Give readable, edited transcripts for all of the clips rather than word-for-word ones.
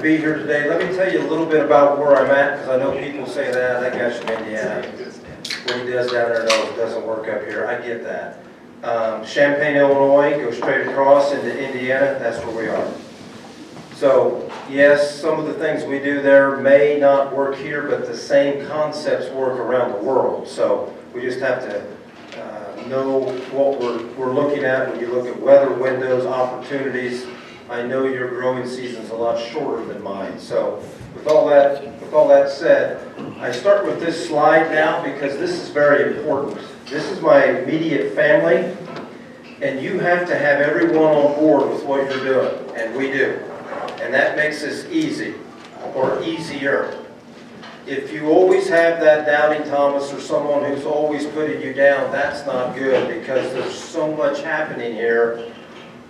be here today. Let me tell you a little bit about where I'm at, because I know people say that guy's from Indiana. What he does down there doesn't work up here. I get that. Champaign, Illinois, go straight across into Indiana. That's where we are. So, yes, some of the things we do there may not work here, but the same concepts work around the world. So we just have to know what we're looking at when you look at weather windows, opportunities. I know your growing season's a lot shorter than mine. So with all that said, I start with this slide now because this is very important. This is my immediate family, and you have to have everyone on board with what you're doing, and we do. And that makes this easy, or easier. If you always have that doubting Thomas or someone who's always putting you down, that's not good, because there's so much happening here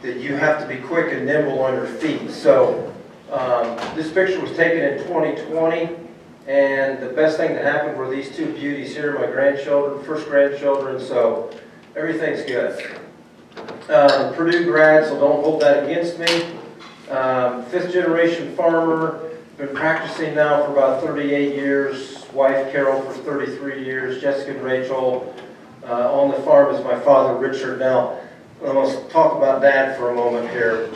that you have to be quick and nimble on your feet. So this picture was taken in 2020, and the best thing that happened were these two beauties here, my grandchildren, first grandchildren, so everything's good. Purdue grad, so don't hold that against me. Fifth generation farmer, been practicing now for about 38 years, wife Carol for 33 years, Jessica and Rachel. On the farm is my father Richard. Now, let's talk about Dad for a moment here.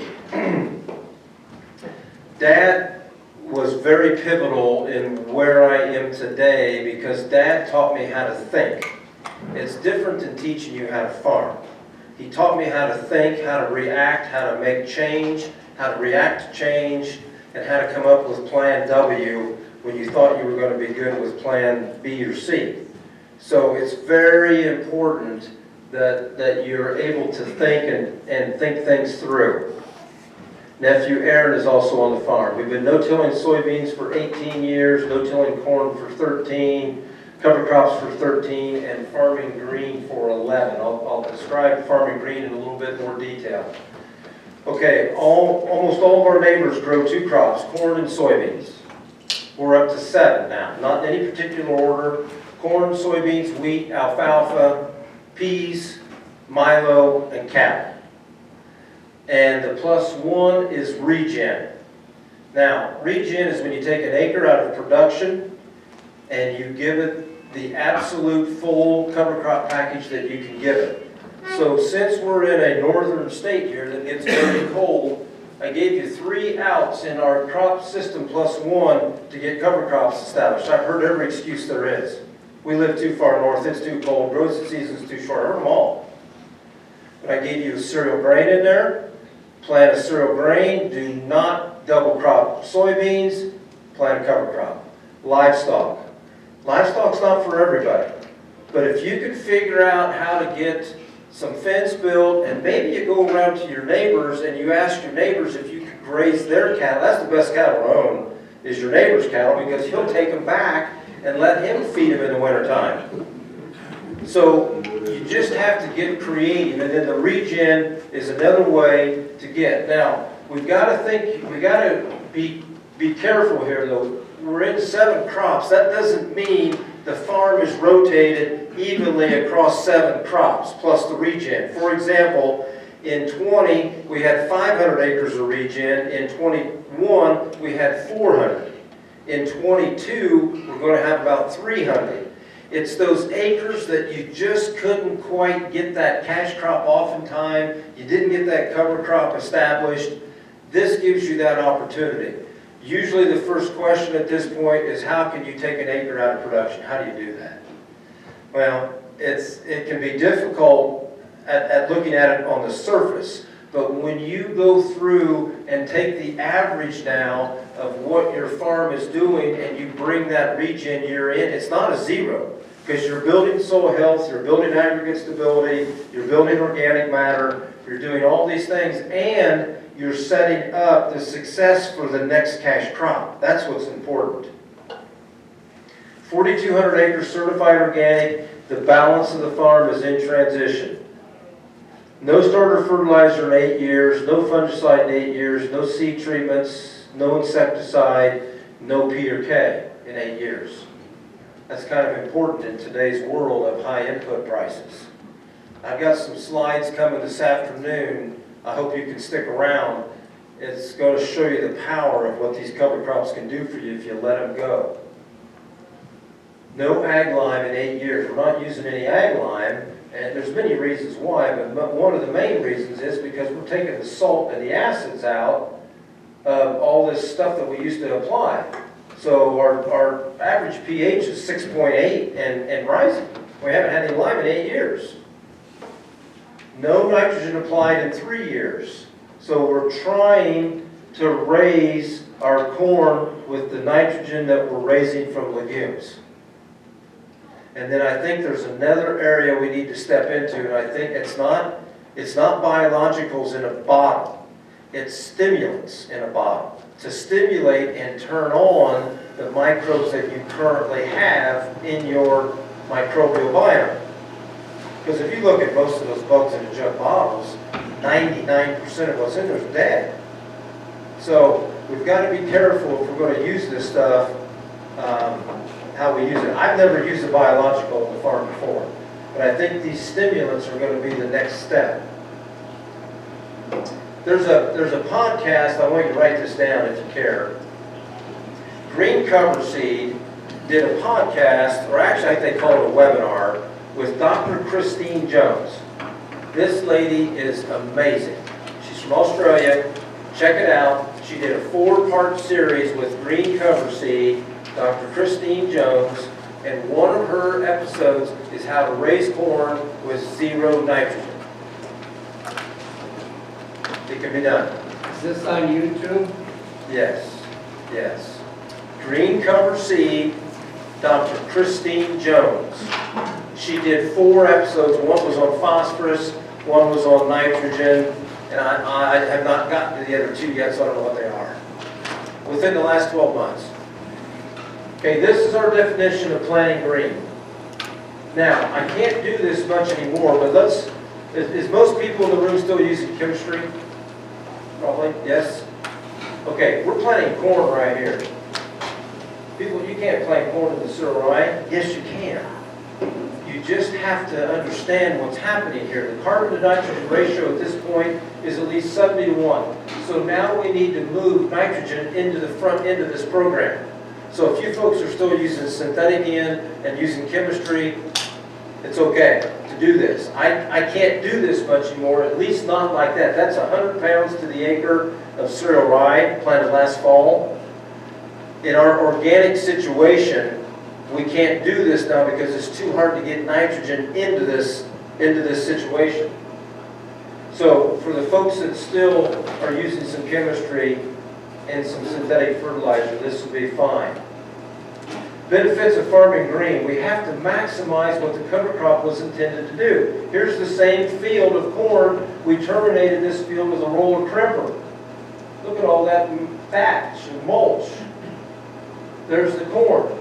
Dad was very pivotal in where I am today because Dad taught me how to think. It's different than teaching you how to farm. He taught me how to think, how to react, how to make change, how to react to change, and how to come up with Plan W when you thought you were going to be good with Plan B or C. So it's very important that you're able to think and think things through. Nephew Aaron is also on the farm. We've been no-tilling soybeans for 18 years, no-tilling corn for 13, cover crops for 13, and farming green for 11. I'll describe farming green in a little bit more detail. Okay, almost all of our neighbors grow two crops, corn and soybeans. We're up to 7 now, not in any particular order. Corn, soybeans, wheat, alfalfa, peas, milo, and cattle. And the +1 is regen. Now, regen is when you take an acre out of production and you give it the absolute full cover crop package that you can give it. So since we're in a northern state here that gets very cold, I gave you 3 outs in our crop system +1 to get cover crops established. I've heard every excuse there is. We live too far north, it's too cold, growing season's too short. I heard them all. But I gave you a cereal grain in there. Plant a cereal grain, do not double crop soybeans, plant a cover crop. Livestock. Livestock's not for everybody. But if you can figure out how to get some fence built, and maybe you go around to your neighbors and you ask your neighbors if you could graze their cattle. That's the best cattle to own, is your neighbor's cattle, because he'll take them back and let him feed them in the wintertime. So you just have to get creative, and then the regen is another way to get. Now, we've got to think, we've got to be careful here though. We're in 7 crops. That doesn't mean the farm is rotated evenly across 7 crops, plus the regen. For example, in 20, we had 500 acres of regen. In 21, we had 400. In 22, we're going to have about 300. It's those acres that you just couldn't quite get that cash crop off in time. You didn't get that cover crop established. This gives you that opportunity. Usually the first question at this point is, how can you take an acre out of production? How do you do that? Well, it can be difficult at looking at it on the surface, but when you go through and take the average now of what your farm is doing and you bring that regen year in, it's not a 0, because you're building soil health, you're building aggregate stability, you're building organic matter, you're doing all these things, and you're setting up the success for the next cash crop. That's what's important. 4,200 acres certified organic. The balance of the farm is in transition. No starter fertilizer in 8 years, no fungicide in 8 years, no seed treatments, no insecticide, no P or K in 8 years. That's kind of important in today's world of high input prices. I've got some slides coming this afternoon. I hope you can stick around. It's going to show you the power of what these cover crops can do for you if you let them go. No ag lime in 8 years. We're not using any ag lime, and there's many reasons why, but one of the main reasons is because we're taking the salt and the acids out of all this stuff that we used to apply. So our average pH is 6.8 and rising. We haven't had any lime in 8 years. No nitrogen applied in 3 years. So we're trying to raise our corn with the nitrogen that we're raising from legumes. And then I think there's another area we need to step into, and I think it's not biologicals in a bottle. It's stimulants in a bottle to stimulate and turn on the microbes that you currently have in your microbial biome. Because if you look at most of those bugs in the jug bottles, 99% of what's in there is dead. So we've got to be careful if we're going to use this stuff, how we use it. I've never used a biological on the farm before, but I think these stimulants are going to be the next step. There's a podcast, I want you to write this down if you care. Green Cover Seed did a podcast, or actually I think they call it a webinar, with Dr. Christine Jones. This lady is amazing. She's from Australia. Check it out. She did a 4-part series with Green Cover Seed, Dr. Christine Jones, and one of her episodes is how to raise corn with 0 nitrogen. It can be done. Is this on YouTube? Yes, yes. Green Cover Seed, Dr. Christine Jones. She did 4 episodes. One was on phosphorus, one was on nitrogen, and I have not gotten to the other 2 yet, so I don't know what they are. Within the last 12 months. Okay, this is our definition of planting green. Now, I can't do this much anymore, but is most people in the room still using chemistry? Probably, yes? Okay, we're planting corn right here. People, you can't plant corn in the soil, right? Yes, you can. You just have to understand what's happening here. The carbon to nitrogen ratio at this point is at least 70-1. So now we need to move nitrogen into the front end of this program. So if you folks are still using synthetic N and using chemistry, it's okay to do this. I can't do this much anymore, at least not like that. That's 100 pounds to the acre of cereal rye planted last fall. In our organic situation, we can't do this now because it's too hard to get nitrogen into this situation. So for the folks that still are using some chemistry and some synthetic fertilizer, this will be fine. Benefits of farming green. We have to maximize what the cover crop was intended to do. Here's the same field of corn. We terminated this field with a roller crimper. Look at all that thatch and mulch. There's the corn.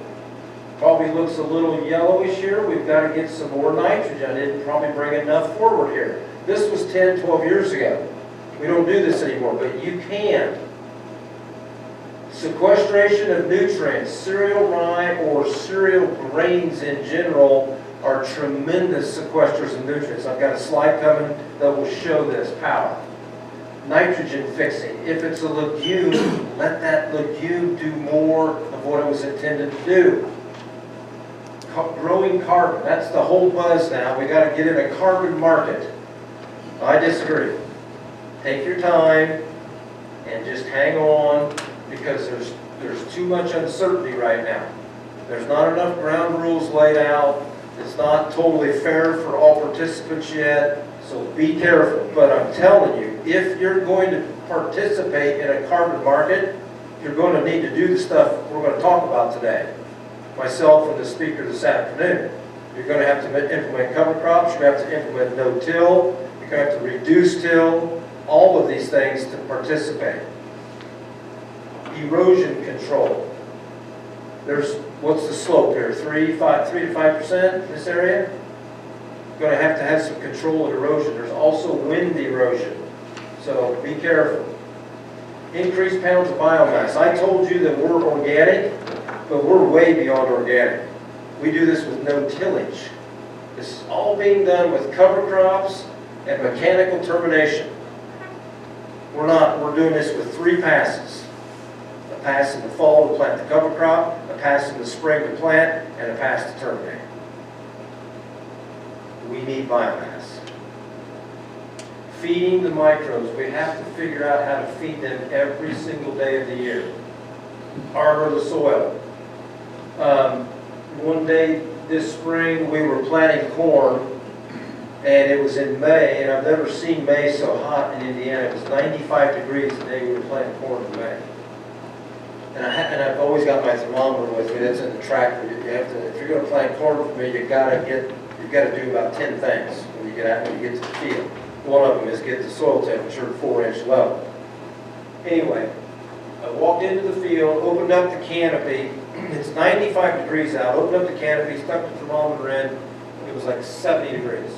Probably looks a little yellowish here. We've got to get some more nitrogen. It didn't probably bring enough forward here. This was 10, 12 years ago. We don't do this anymore, but you can. Sequestration of nutrients. Cereal rye or cereal grains in general are tremendous sequesters of nutrients. I've got a slide coming that will show this power. Nitrogen fixing. If it's a legume, let that legume do more of what it was intended to do. Growing carbon. That's the whole buzz now. We got to get in a carbon market. I disagree. Take your time and just hang on, because there's too much uncertainty right now. There's not enough ground rules laid out. It's not totally fair for all participants yet, so be careful. But I'm telling you, if you're going to participate in a carbon market, you're going to need to do the stuff we're going to talk about today. Myself and the speaker this afternoon. You're going to have to implement cover crops, you're going to have to implement no-till, you're going to have to reduce till, all of these things to participate. Erosion control. What's the slope here? 3 to 5% in this area? You're going to have some control of erosion. There's also wind erosion, so be careful. Increased pounds of biomass. I told you that we're organic, but we're way beyond organic. We do this with no tillage. This is all being done with cover crops and mechanical termination. We're doing this with 3 passes. A pass in the fall to plant the cover crop, a pass in the spring to plant, and a pass to terminate. We need biomass. Feeding the microbes, we have to figure out how to feed them every single day of the year. Armor the soil. One day this spring we were planting corn, and it was in May, and I've never seen May so hot in Indiana. It was 95 degrees the day we were planting corn in May. And I've always got my thermometer with me. That's in the tractor. You have to, if you're going to plant corn for me, you've got to do about 10 things when you get to the field. One of them is get the soil temperature 4-inch level. Anyway, I walked into the field, opened up the canopy. It's 95 degrees out. Opened up the canopy, stuck the thermometer in. It was like 70 degrees.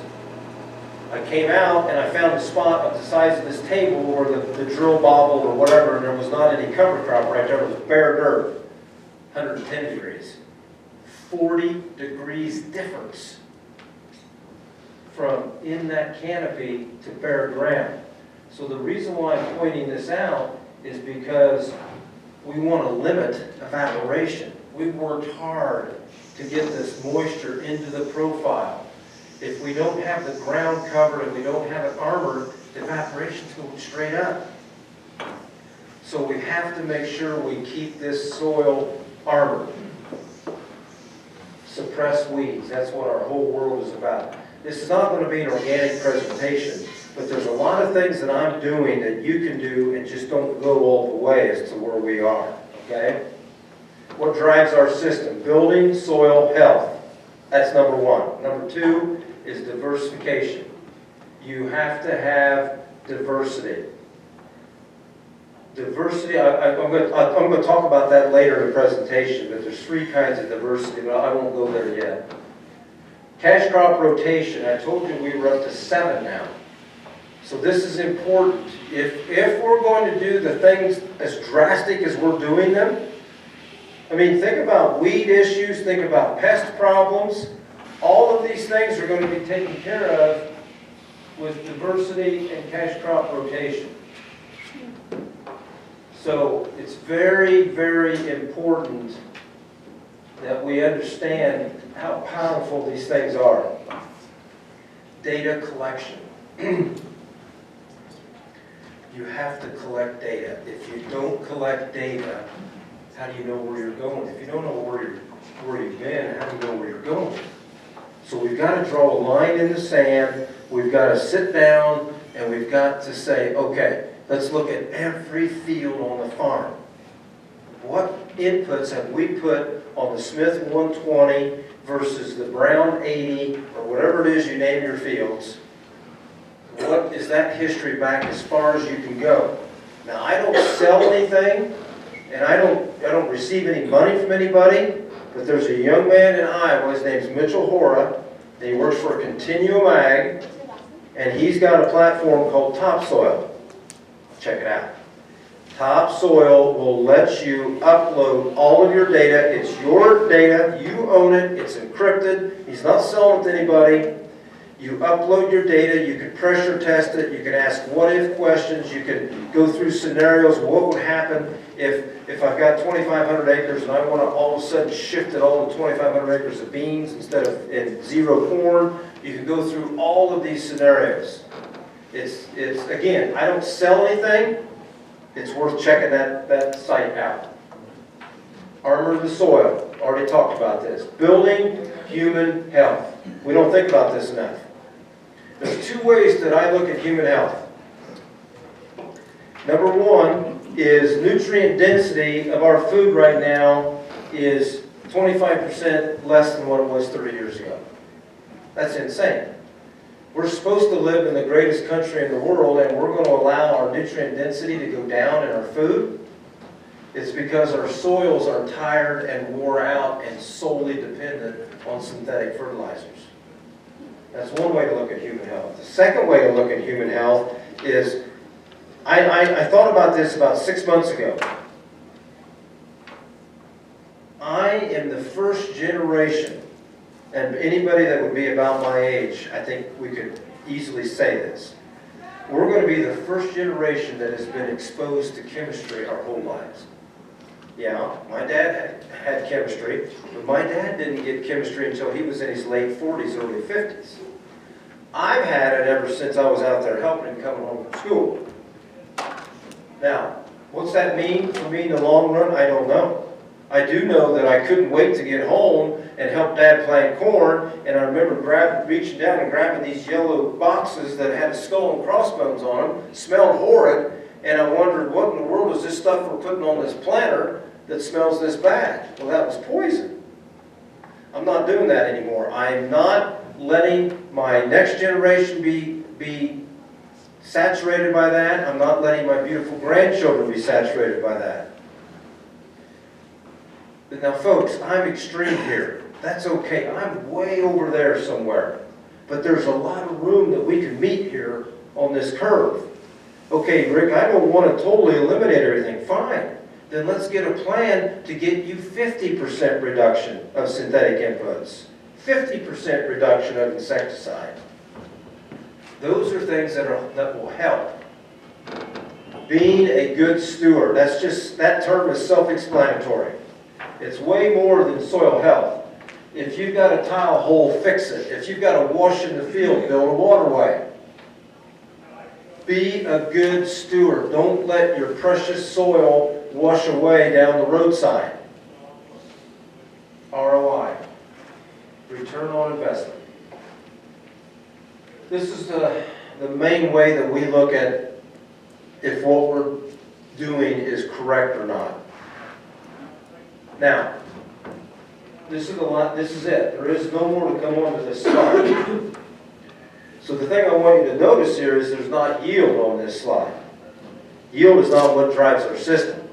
I came out and I found a spot of the size of this table where the drill bobbled or whatever, and there was not any cover crop right there. It was bare dirt. 110 degrees. 40 degrees difference from in that canopy to bare ground. So the reason why I'm pointing this out is because we want to limit evaporation. We've worked hard to get this moisture into the profile. If we don't have the ground covered and we don't have it armored, the evaporation's going straight up. So we have to make sure we keep this soil armored. Suppress weeds, that's what our whole world is about. This is not going to be an organic presentation, but there's a lot of things that I'm doing that you can do and just don't go all the way as to where we are, okay? What drives our system? Building soil health. That's number 1. Number 2 is diversification. You have to have diversity. Diversity, I'm going to talk about that later in the presentation, but there's 3 kinds of diversity, but I won't go there yet. Cash crop rotation, I told you we were up to 7 now. So this is important. If we're going to do the things as drastic as we're doing them, I mean, think about weed issues, think about pest problems. All of these things are going to be taken care of with diversity and cash crop rotation. So it's very, very important that we understand how powerful these things are. Data collection. You have to collect data. If you don't collect data, how do you know where you're going? If you don't know where you've been, how do you know where you're going? So we've got to draw a line in the sand. We've got to sit down and we've got to say, okay, let's look at every field on the farm. What inputs have we put on the Smith 120 versus the Brown 80 or whatever it is you name your fields? What is that history back as far as you can go? Now, I don't sell anything, and I don't receive any money from anybody, but there's a young man in Iowa, his name's Mitchell Hora, and he works for Continuum Ag, and he's got a platform called Topsoil. Check it out. Topsoil will let you upload all of your data. It's your data, you own it, it's encrypted, he's not selling it to anybody. You upload your data, you can pressure test it, you can ask what-if questions, you can go through scenarios, what would happen if I've got 2,500 acres and I want to all of a sudden shift it all to 2,500 acres of beans instead of in 0 corn. You can go through all of these scenarios. It's again, I don't sell anything, it's worth checking that site out. Armor the soil, already talked about this. Building human health. We don't think about this enough. There's 2 ways that I look at human health. Number 1 is nutrient density of our food right now is 25% less than what it was 30 years ago. That's insane. We're supposed to live in the greatest country in the world, and we're going to allow our nutrient density to go down in our food. It's because our soils are tired and wore out and solely dependent on synthetic fertilizers. That's one way to look at human health. The second way to look at human health is, I thought about this about 6 months ago. I am the first generation, and anybody that would be about my age, I think we could easily say this. We're going to be the first generation that has been exposed to chemistry our whole lives. Yeah, my dad had chemistry, but my dad didn't get chemistry until he was in his late 40s, early 50s. I've had it ever since I was out there helping him coming home from school. Now, what's that mean for me in the long run? I don't know. I do know that I couldn't wait to get home and help Dad plant corn, and I remember reaching down and grabbing these yellow boxes that had a skull and crossbones on them, smelled horrid, and I wondered, what in the world is this stuff we're putting on this planter that smells this bad? Well, that was poison. I'm not doing that anymore. I'm not letting my next generation be saturated by that. I'm not letting my beautiful grandchildren be saturated by that. But now, folks, I'm extreme here. That's okay. I'm way over there somewhere. But there's a lot of room that we can meet here on this curve. Okay, Rick, I don't want to totally eliminate everything. Fine. Then let's get a plan to get you 50% reduction of synthetic inputs, 50% reduction of insecticide. Those are things that will help. Being a good steward, that term is self-explanatory. It's way more than soil health. If you've got a tile hole, fix it. If you've got a wash in the field, build a waterway. Be a good steward. Don't let your precious soil wash away down the roadside. ROI, return on investment. This is the main way that we look at if what we're doing is correct or not. Now, this is it. There is no more to come onto this slide. So the thing I want you to notice here is there's not yield on this slide. Yield is not what drives our system.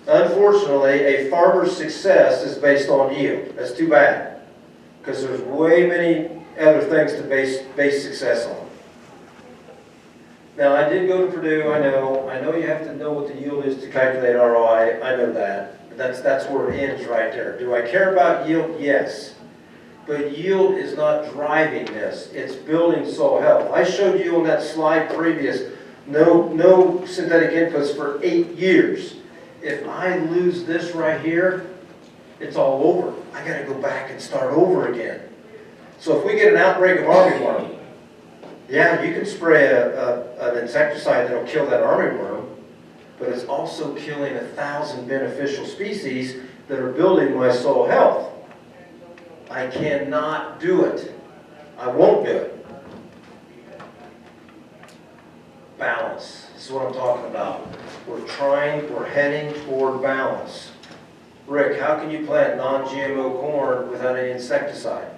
Unfortunately, a farmer's success is based on yield. That's too bad, because there's way many other things to base success on. Now, I did go to Purdue, I know you have to know what the yield is to calculate ROI, I know that. That's where it ends right there. Do I care about yield? Yes. But yield is not driving this. It's building soil health. I showed you on that slide previous, no synthetic inputs for 8 years. If I lose this right here, it's all over. I got to go back and start over again. So if we get an outbreak of armyworm, yeah, you can spray an insecticide that'll kill that armyworm, but it's also killing 1,000 beneficial species that are building my soil health. I cannot do it. I won't do it. Balance. This is what I'm talking about. We're heading toward balance. Rick, how can you plant non-GMO corn without any insecticide?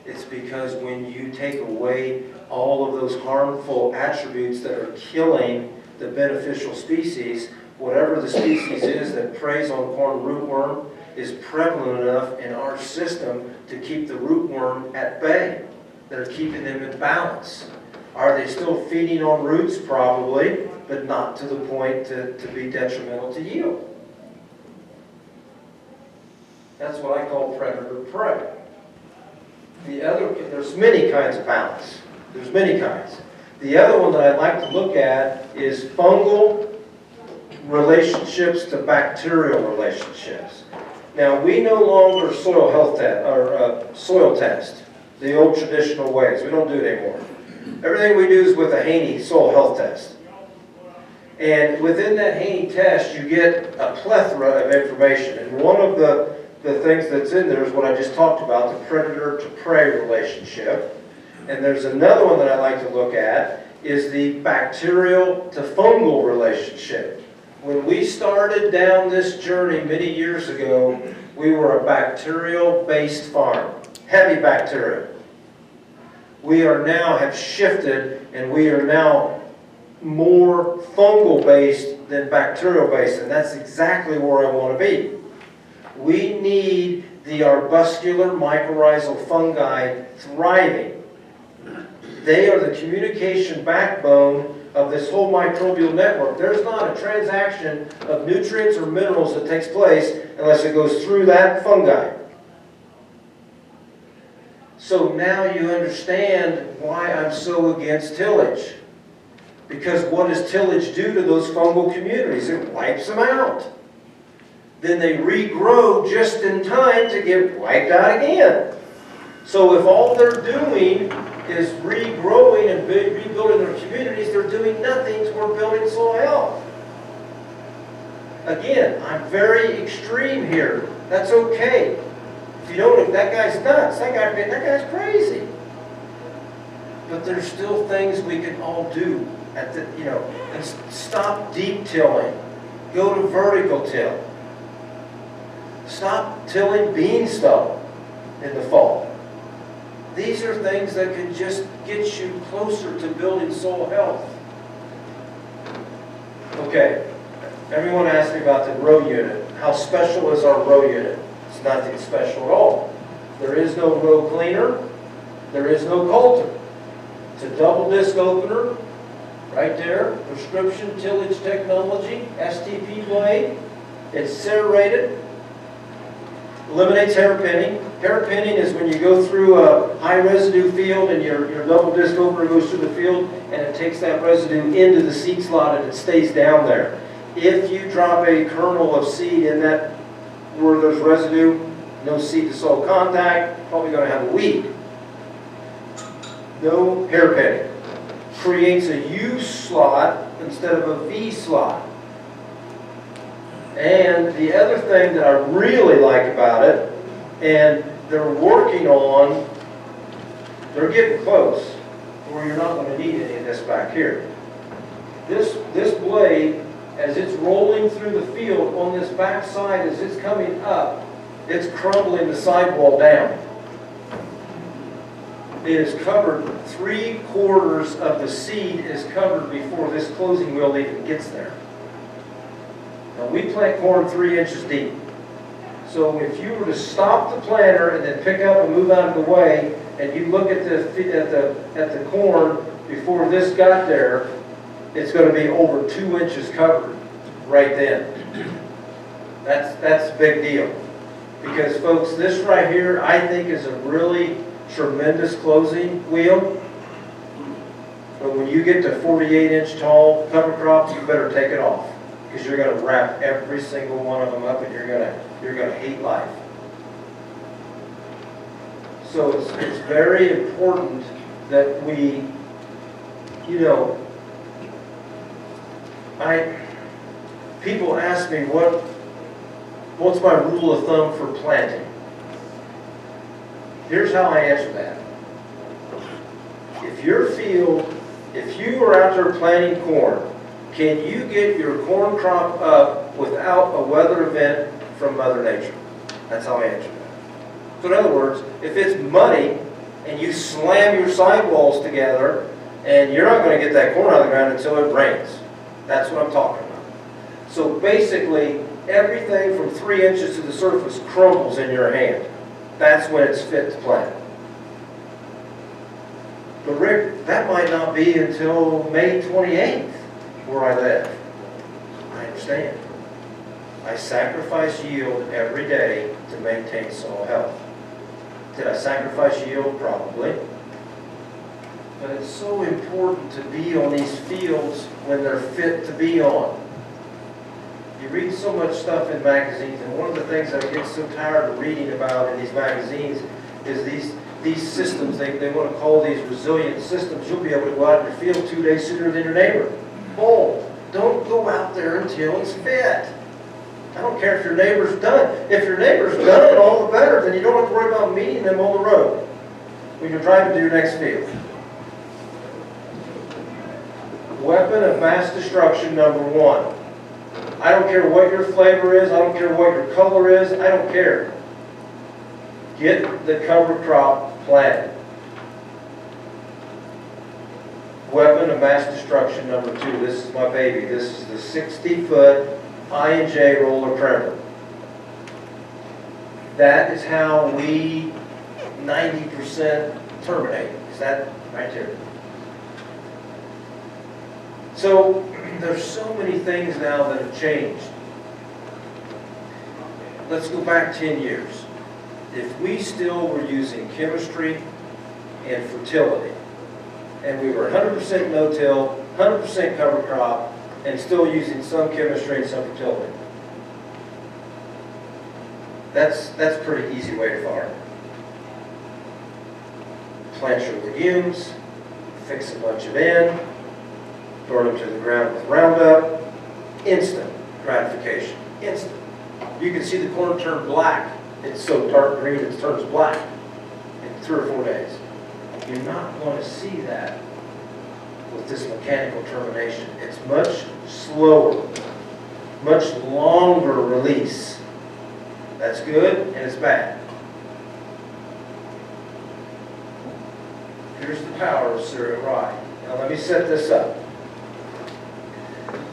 It's because when you take away all of those harmful attributes that are killing the beneficial species, whatever the species is that preys on corn rootworm is prevalent enough in our system to keep the rootworm at bay. They're keeping them in balance. Are they still feeding on roots? Probably, but not to the point to be detrimental to yield. That's what I call predator-prey. There's many kinds of balance. There's many kinds. The other one that I'd like to look at is fungal relationships to bacterial relationships. Now, we no longer soil health soil test the old traditional ways. We don't do it anymore. Everything we do is with a Haney soil health test. And within that Haney test, you get a plethora of information. And one of the things that's in there is what I just talked about, the predator-to-prey relationship. And there's another one that I like to look at, is the bacterial-to-fungal relationship. When we started down this journey many years ago, we were a bacterial-based farm, heavy bacteria. We are now have shifted, and we are now more fungal-based than bacterial-based, and that's exactly where I want to be. We need the arbuscular mycorrhizal fungi thriving. They are the communication backbone of this whole microbial network. There's not a transaction of nutrients or minerals that takes place unless it goes through that fungi. So now you understand why I'm so against tillage. Because what does tillage do to those fungal communities? It wipes them out. Then they regrow just in time to get wiped out again. So if all they're doing is regrowing and rebuilding their communities, they're doing nothing toward building soil health. Again, I'm very extreme here. That's okay. If you don't, that guy's nuts. That guy's crazy. But there's still things we can all do and stop deep tilling. Go to vertical till. Stop tilling beanstalk in the fall. These are things that can just get you closer to building soil health. Okay, everyone asked me about the row unit. How special is our row unit? It's nothing special at all. There is no row cleaner. There is no coulter. It's a double disc opener, right there. Prescription tillage technology, STP blade. It's serrated. Eliminates hairpinning. Hairpinning is when you go through a high residue field and your double disc opener goes through the field and it takes that residue into the seed slot and it stays down there. If you drop a kernel of seed in that where there's residue, no seed to soil contact, probably going to have a weed. No hairpinning. Creates a U slot instead of a V slot. And the other thing that I really like about it, and they're working on, they're getting close, where you're not going to need any of this back here. This blade, as it's rolling through the field on this back side, as it's coming up, it's crumbling the sidewall down. It is covered, 3/4 of the seed is covered before this closing wheel even gets there. Now we plant corn 3 inches deep. So if you were to stop the planter and then pick up and move out of the way, and you look at the corn before this got there, it's going to be over 2 inches covered right then. That's a big deal. Because folks, this right here I think is a really tremendous closing wheel. But when you get to 48-inch tall cover crops, you better take it off. Because you're going to wrap every single one of them up and you're going to hate life. So it's very important that we, people ask me what's my rule of thumb for planting. Here's how I answer that. If you are out there planting corn, can you get your corn crop up without a weather event from Mother Nature? That's how I answer that. So in other words, if it's muddy and you slam your sidewalls together and you're not going to get that corn out of the ground until it rains. That's what I'm talking about. So basically, everything from 3 inches to the surface crumbles in your hand. That's when it's fit to plant. But Rick, that might not be until May 28th. Where I live. I understand. I sacrifice yield every day to maintain soil health. Did I sacrifice yield? Probably. But it's so important to be on these fields when they're fit to be on. You read so much stuff in magazines, and one of the things that I get so tired of reading about in these magazines is these systems, they want to call these resilient systems. You'll be able to go out in your field 2 days sooner than your neighbor. Bull. Don't go out there until it's fit. I don't care if your neighbor's done. If your neighbor's done it, all the better. Then you don't have to worry about meeting them on the road when you're driving to your next field. Weapon of mass destruction number 1. I don't care what your flavor is. I don't care what your color is. I don't care. Get the cover crop planted. Weapon of mass destruction number 2. This is my baby. This is the 60-foot I&J roller primer. That is how we 90% terminate. Is that right there? So there's so many things now that have changed. Let's go back 10 years. If we still were using chemistry and fertility, and we were 100% no-till, 100% cover crop, and still using some chemistry and some fertility. That's a pretty easy way to farm. Plant your legumes, fix a bunch of in, burn them to the ground with Roundup. Instant gratification, instant. You can see the corn turn black. It's so dark green it turns black in 3 or 4 days. You're not going to see that with this mechanical termination. It's much slower, much longer release. That's good and it's bad. Here's the power of cereal rye. Now let me set this up.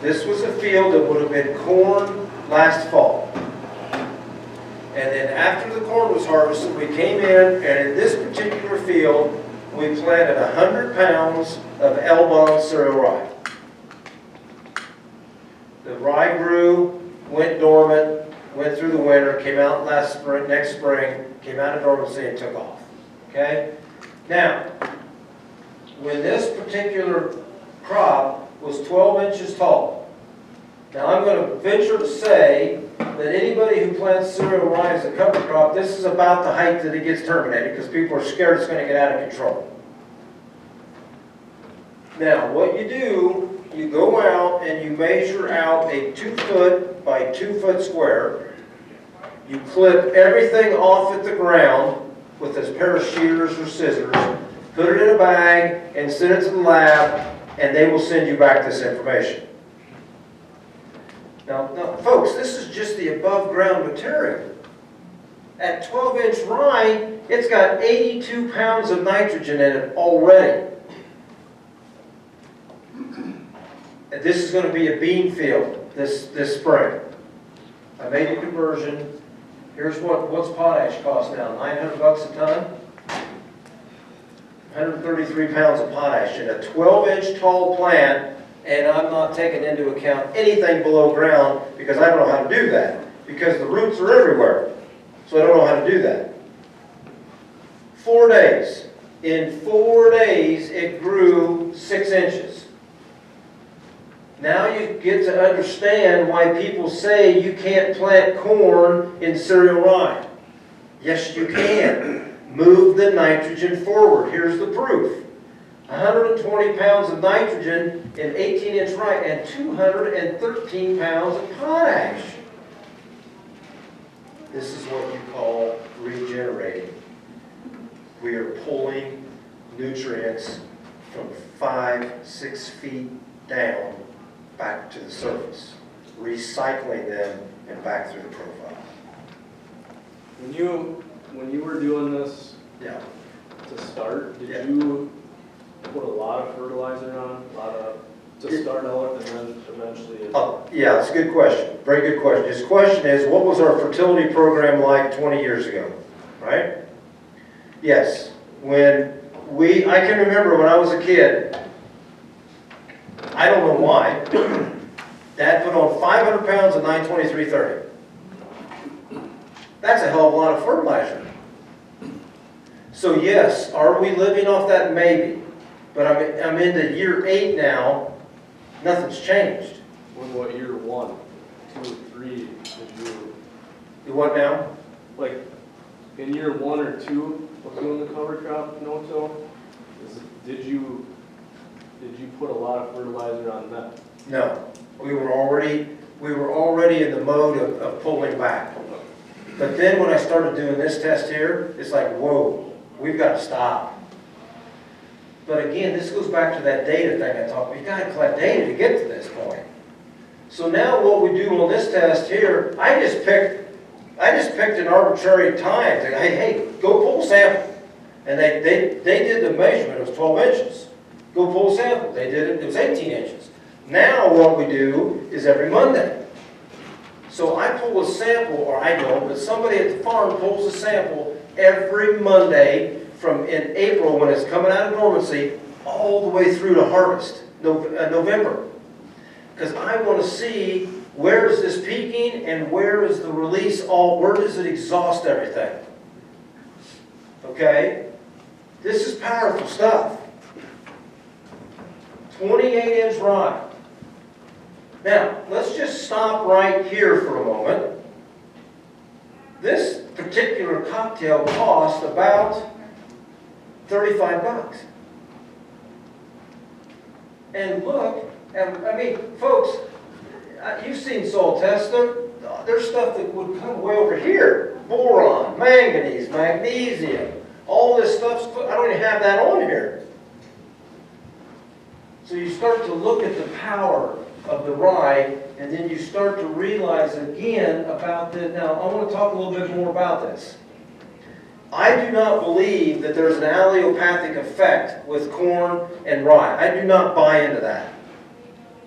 This was a field that would have been corn last fall. And then after the corn was harvested, we came in, and in this particular field, we planted 100 pounds of L-bond cereal rye. The rye grew, went dormant, went through the winter, came out next spring, came out of dormancy and took off. Okay? Now, when this particular crop was 12 inches tall, now I'm going to venture to say that anybody who plants cereal rye as a cover crop, this is about the height that it gets terminated because people are scared it's going to get out of control. Now, what you do, you go out and you measure out a 2 foot by 2 foot square. You clip everything off at the ground with a pair of shears or scissors, put it in a bag, and send it to the lab, and they will send you back this information. Now, folks, this is just the above ground material. At 12-inch rye, it's got 82 pounds of nitrogen in it already. And this is going to be a bean field this spring. I made a conversion. Here's what's potash cost now, 900 bucks a ton? 133 pounds of potash in a 12-inch tall plant, and I'm not taking into account anything below ground because I don't know how to do that, because the roots are everywhere. So I don't know how to do that. 4 days. In 4 days, it grew 6 inches. Now you get to understand why people say you can't plant corn in cereal rye. Yes, you can. Move the nitrogen forward. Here's the proof. 120 pounds of nitrogen in 18-inch rye and 213 pounds of potash. This is what you call regenerating. We are pulling nutrients from 5-6 feet down back to the surface, recycling them and back through the profile. When you were doing this to start, did you put a lot of fertilizer on, to start out, and then eventually? Yeah, that's a good question. Very good question. His question is, what was our fertility program like 20 years ago, right? Yes. I can remember when I was a kid, I don't know why, Dad put on 500 pounds of 923-30. That's a hell of a lot of fertilizer. So yes, are we living off that? Maybe. But I'm into year 8 now. Nothing's changed. What year 1, 2, 3 did you? You what now? Like in year 1 or 2 of doing the cover crop no-till, did you put a lot of fertilizer on that? No. We were already in the mode of pulling back. But then when I started doing this test here, it's like, whoa, we've got to stop. But again, this goes back to that data thing I talked about. You've got to collect data to get to this point. So now what we do on this test here, I just picked an arbitrary time. Hey, go pull a sample. And they did the measurement, it was 12 inches. Go pull a sample. They did it, it was 18 inches. Now what we do is every Monday. So I pull a sample, or I don't, but somebody at the farm pulls a sample every Monday from in April when it's coming out of dormancy all the way through to harvest, November. Because I want to see where is this peaking and where is the release where does it exhaust everything? Okay? This is powerful stuff. 28-inch rye. Now, let's just stop right here for a moment. This particular cocktail cost about 35 bucks. And look, I mean, folks, you've seen soil tests. There's stuff that would come way over here. Boron, manganese, magnesium, all this stuff. I don't even have that on here. So you start to look at the power of the rye, and then you start to realize again about this. Now, I want to talk a little bit more about this. I do not believe that there's an allopathic effect with corn and rye. I do not buy into that.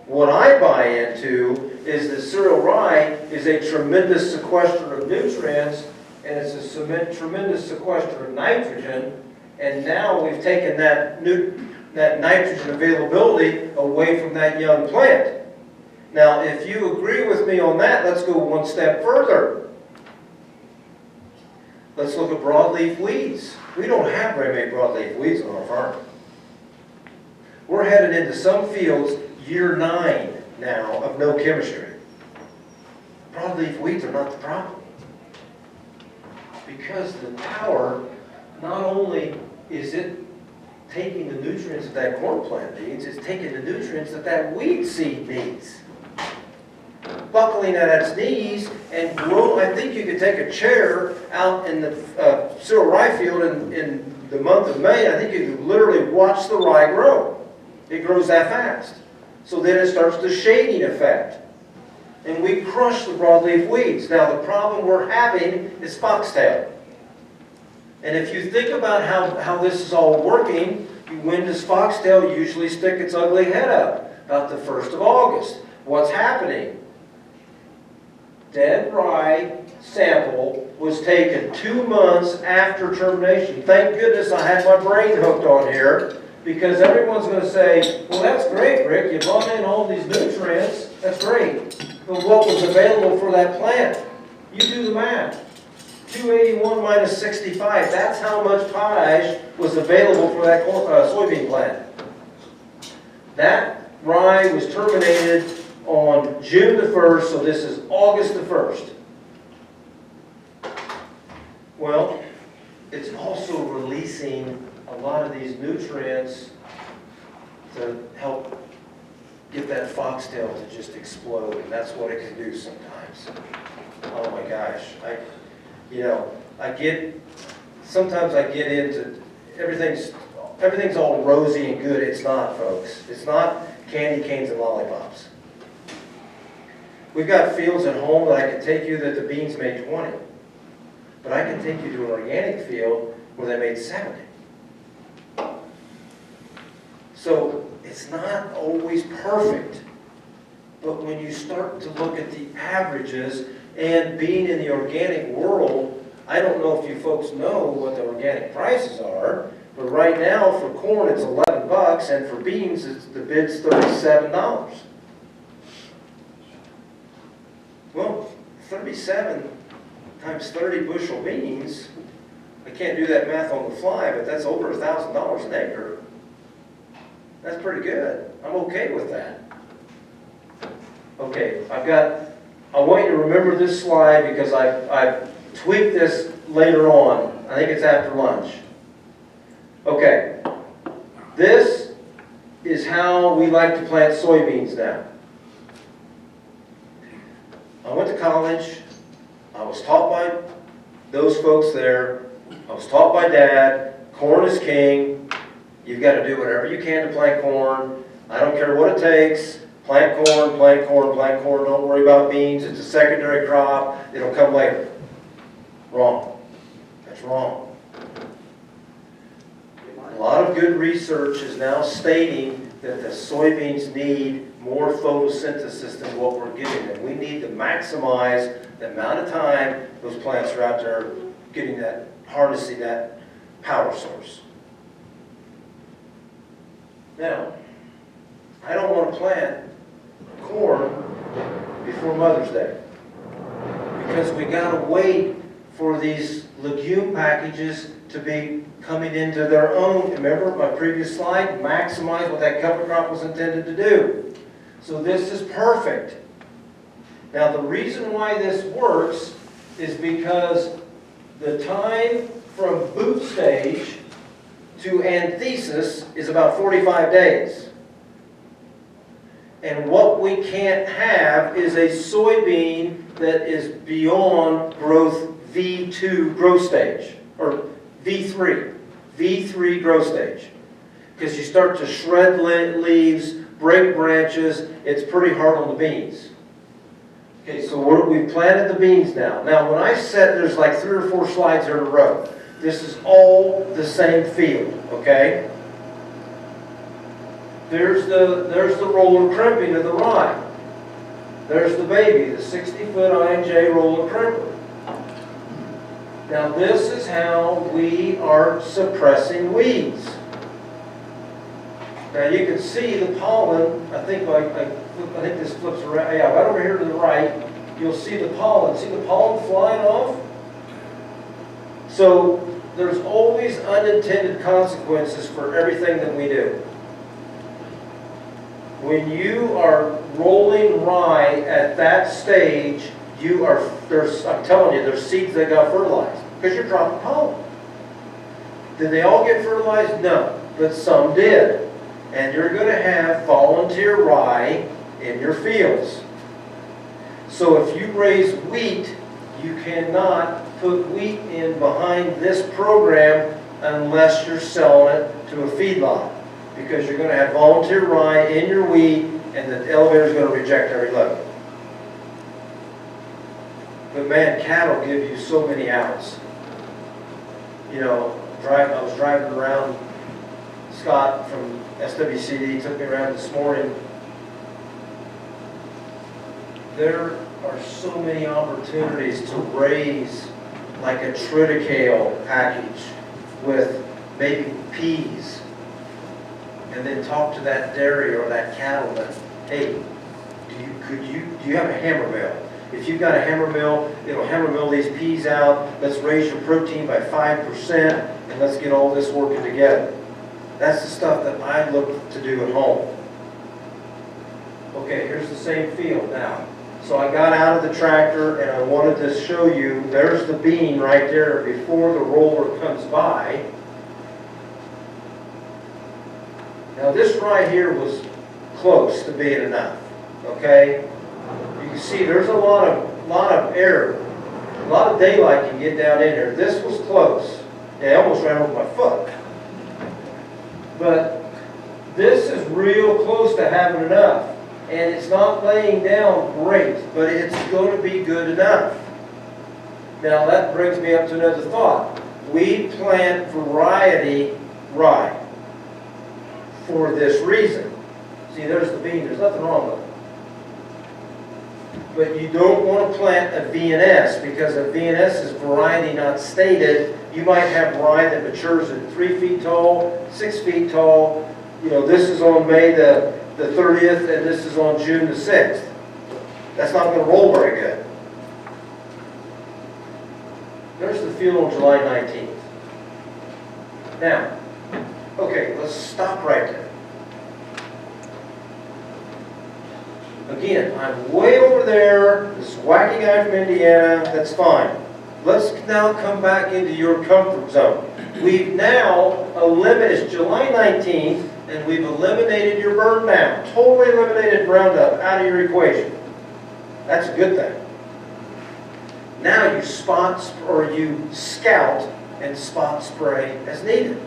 What I buy into is that cereal rye is a tremendous sequester of nutrients, and it's a tremendous sequester of nitrogen, and now we've taken that nitrogen availability away from that young plant. Now, if you agree with me on that, let's go one step further. Let's look at broadleaf weeds. We don't have very many broadleaf weeds on our farm. We're headed into some fields year 9 now of no chemistry. Broadleaf weeds are not the problem. Because the power, not only is it taking the nutrients that that corn plant needs, it's taking the nutrients that that weed seed needs. Buckling at its knees and grow. I think you could take a chair out in the cereal rye field in the month of May. I think you could literally watch the rye grow. It grows that fast. So then it starts the shading effect. And we crush the broadleaf weeds. Now the problem we're having is foxtail. And if you think about how this is all working, when does foxtail usually stick its ugly head up? About the 1st of August. What's happening? Dead rye sample was taken 2 months after termination. Thank goodness I had my brain hooked on here, because everyone's going to say, well, that's great, Rick. You brought in all these nutrients. That's great. But what was available for that plant? You do the math. 281 minus 65. That's how much potash was available for that soybean plant. That rye was terminated on June the 1st, so this is August the 1st. Well, it's also releasing a lot of these nutrients to help get that foxtail to just explode, and that's what it can do sometimes. Oh my gosh, sometimes I get into everything's all rosy and good. It's not, folks. It's not candy canes and lollipops. We've got fields at home that I can take you that the beans made 20. But I can take you to an organic field where they made 70. So it's not always perfect. But when you start to look at the averages, and being in the organic world, I don't know if you folks know what the organic prices are, but right now for corn it's 11 bucks, and for beans the bid's $37. Well, 37 times 30 bushel beans, I can't do that math on the fly, but that's over $1,000 an acre. That's pretty good. I'm okay with that. Okay, I want you to remember this slide because I've tweaked this later on. I think it's after lunch. Okay, this is how we like to plant soybeans now. I went to college. I was taught by those folks there. I was taught by Dad. Corn is king. You've got to do whatever you can to plant corn. I don't care what it takes. Plant corn, plant corn, plant corn. Don't worry about beans. It's a secondary crop. It'll come later. Wrong. That's wrong. A lot of good research is now stating that the soybeans need more photosynthesis than what we're giving them. We need to maximize the amount of time those plants are out there getting that, harnessing that power source. Now, I don't want to plant corn before Mother's Day because we got to wait for these legume packages to be coming into their own. Remember my previous slide? Maximize what that cover crop was intended to do. So this is perfect. Now the reason why this works is because the time from boot stage to anthesis is about 45 days. And what we can't have is a soybean that is beyond growth V2 growth stage, or V3 growth stage. Because you start to shred leaves, break branches, it's pretty hard on the beans. Okay, so we've planted the beans now. Now when I said there's like 3 or 4 slides here in a row, this is all the same field, okay? There's the roller crimping of the rye. There's the baby, the 60-foot INJ roller crimper. Now this is how we are suppressing weeds. Now you can see the pollen, I think this flips around, yeah, right over here to the right, you'll see the pollen. See the pollen flying off? So there's always unintended consequences for everything that we do. When you are rolling rye at that stage, I'm telling you, there's seeds that got fertilized because you're dropping pollen. Did they all get fertilized? No, but some did. And you're going to have volunteer rye in your fields. So if you raise wheat, you cannot put wheat in behind this program unless you're selling it to a feedlot. Because you're going to have volunteer rye in your wheat, and the elevator is going to reject every load. But man, cattle give you so many outs. You know, I was driving around, Scott from SWCD took me around this morning. There are so many opportunities to raise like a triticale package with maybe peas. And then talk to that dairy or that cattleman, hey, do you have a hammer mill? If you've got a hammer mill, it'll hammer mill these peas out. Let's raise your protein by 5% and let's get all this working together. That's the stuff that I look to do at home. Okay, here's the same field now. So I got out of the tractor and I wanted to show you, there's the bean right there before the roller comes by. Now this right here was close to being enough, okay? You can see there's a lot of air, a lot of daylight can get down in here. This was close. Yeah, I almost ran over my foot. But this is real close to having enough. And it's not laying down great, but it's going to be good enough. Now that brings me up to another thought. We plant variety rye for this reason. See, there's the bean. There's nothing wrong with it. But you don't want to plant a VNS because a VNS is variety not stated. You might have rye that matures at 3 feet tall, 6 feet tall. You know, this is on May the 30th and this is on June the 6th. That's not going to roll very good. There's the field on July 19th. Now, okay, let's stop right there. Again, I'm way over there, this wacky guy from Indiana, that's fine. Let's now come back into your comfort zone. We've now eliminated, it's July 19th, and we've eliminated your burn down. Totally eliminated Roundup out of your equation. That's a good thing. Now you spot, or you scout and spot spray as needed.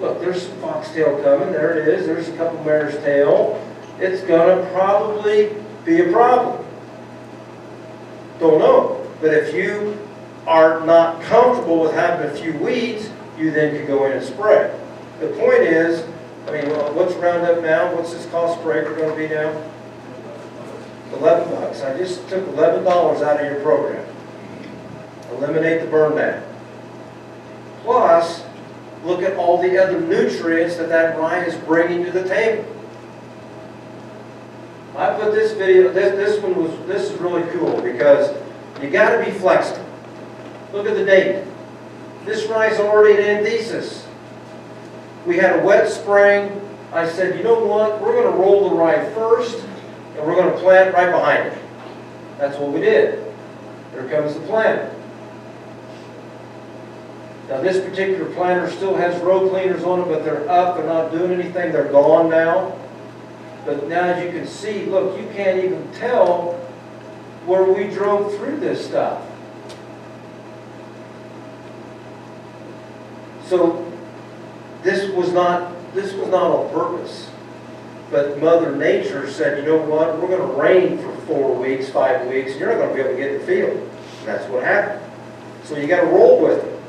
Look, there's some foxtail coming. There it is. There's a couple mare's tail. It's going to probably be a problem. Don't know. But if you are not comfortable with having a few weeds, you then can go in and spray. The point is, I mean, what's Roundup now? What's this cost per acre going to be now? $11. I just took $11 out of your program. Eliminate the burn down. Plus, look at all the other nutrients that rye is bringing to the table. I put this video, this is really cool because you got to be flexible. Look at the date. This rye's already in anthesis. We had a wet spring. I said, you know what? We're going to roll the rye first, and we're going to plant right behind it. That's what we did. There comes the planter. Now this particular planter still has row cleaners on it, but they're up. They're not doing anything. They're gone now. But now as you can see, look, you can't even tell where we drove through this stuff. So this was not on purpose. But Mother Nature said, you know what, we're going to rain for 4 weeks, 5 weeks, and you're not going to be able to get in the field. And that's what happened. So you got to roll with it.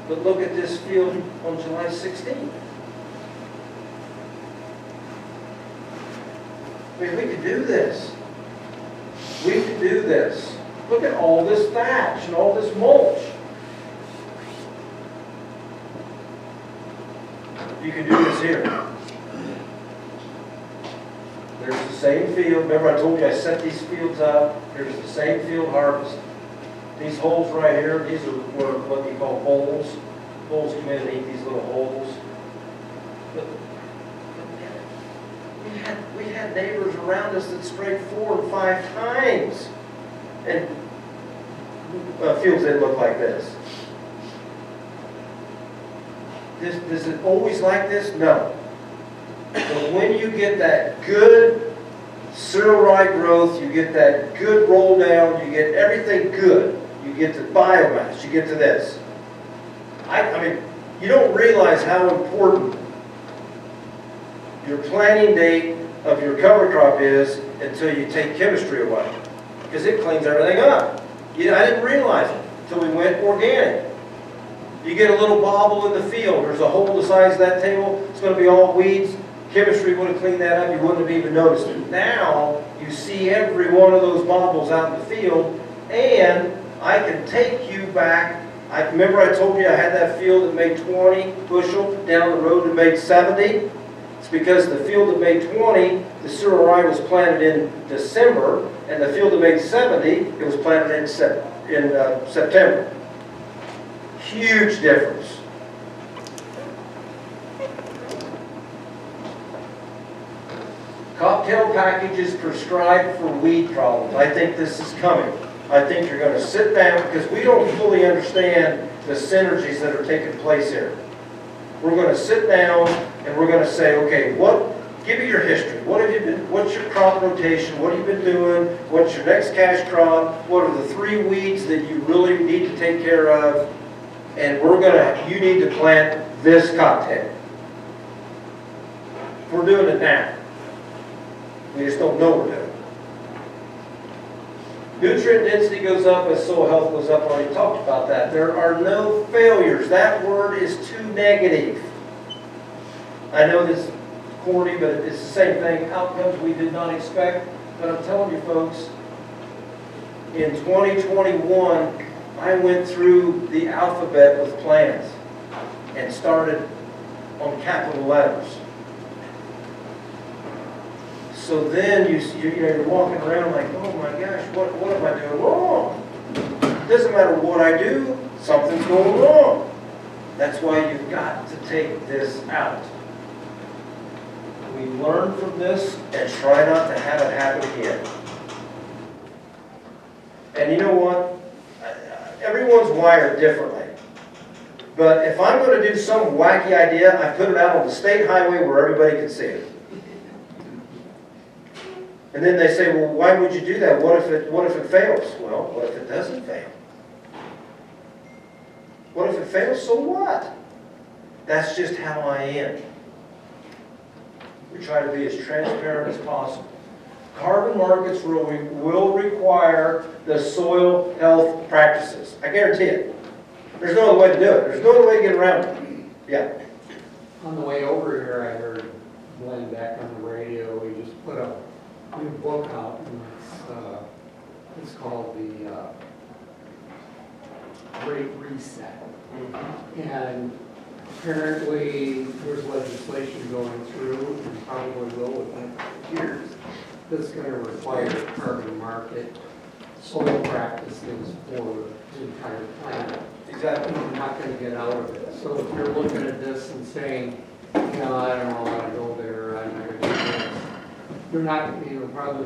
But look at this field on July 16th. I mean, we could do this. We could do this. Look at all this thatch and all this mulch. You can do this here. There's the same field. Remember I told you I set these fields up. Here's the same field harvest. These holes right here, these are what we call holes. Holes come in and eat these little holes. But we had neighbors around us that sprayed 4 and 5 times. And fields didn't look like this. Is it always like this? No. But when you get that good cereal rye growth, you get that good roll down, you get everything good. You get the biomass, you get to this. I mean, you don't realize how important your planting date of your cover crop is until you take chemistry away. Because it cleans everything up. I didn't realize it until we went organic. You get a little bobble in the field, there's a hole the size of that table, it's going to be all weeds. Chemistry would have cleaned that up, you wouldn't have even noticed it. Now, you see every one of those bobbles out in the field, and I can take you back. I remember I told you I had that field that made 20 bushel, down the road that made 70. It's because the field that made 20, the cereal rye was planted in December, and the field that made 70, it was planted in September. Huge difference. Cocktail packages prescribed for weed problems. I think this is coming. I think you're going to sit down, because we don't fully understand the synergies that are taking place here. We're going to sit down and we're going to say, okay, give me your history. What's your crop rotation? What have you been doing? What's your next cash crop? What are the 3 weeds that you really need to take care of? And you need to plant this cocktail. We're doing it now. We just don't know we're doing it. Nutrient density goes up as soil health goes up. I already talked about that. There are no failures. That word is too negative. I know this is corny, but it's the same thing. Outcomes we did not expect. But I'm telling you folks, in 2021, I went through the alphabet with plants and started on capital letters. So then you're walking around like, oh my gosh, what am I doing wrong? It doesn't matter what I do, something's going wrong. That's why you've got to take this out. We learn from this and try not to have it happen again. And you know what? Everyone's wired differently. But if I'm going to do some wacky idea, I put it out on the state highway where everybody can see it. And then they say, well, why would you do that? What if it fails? Well, what if it doesn't fail? What if it fails? So what? That's just how I am. We try to be as transparent as possible. Carbon markets will require the soil health practices. I guarantee it. There's no other way to do it. There's no other way to get around it. Yeah. On the way over here, I heard Glenn back on the radio. We just put a new book out, and it's called The Great Reset. And apparently there's legislation going through, and probably will within years, that's going to require carbon market soil practices for the entire planet. Exactly. you're not gonna get out of it. So if you're looking at this and saying, you know, I don't know how to go there, I'm not gonna do this. You're not, you know, probably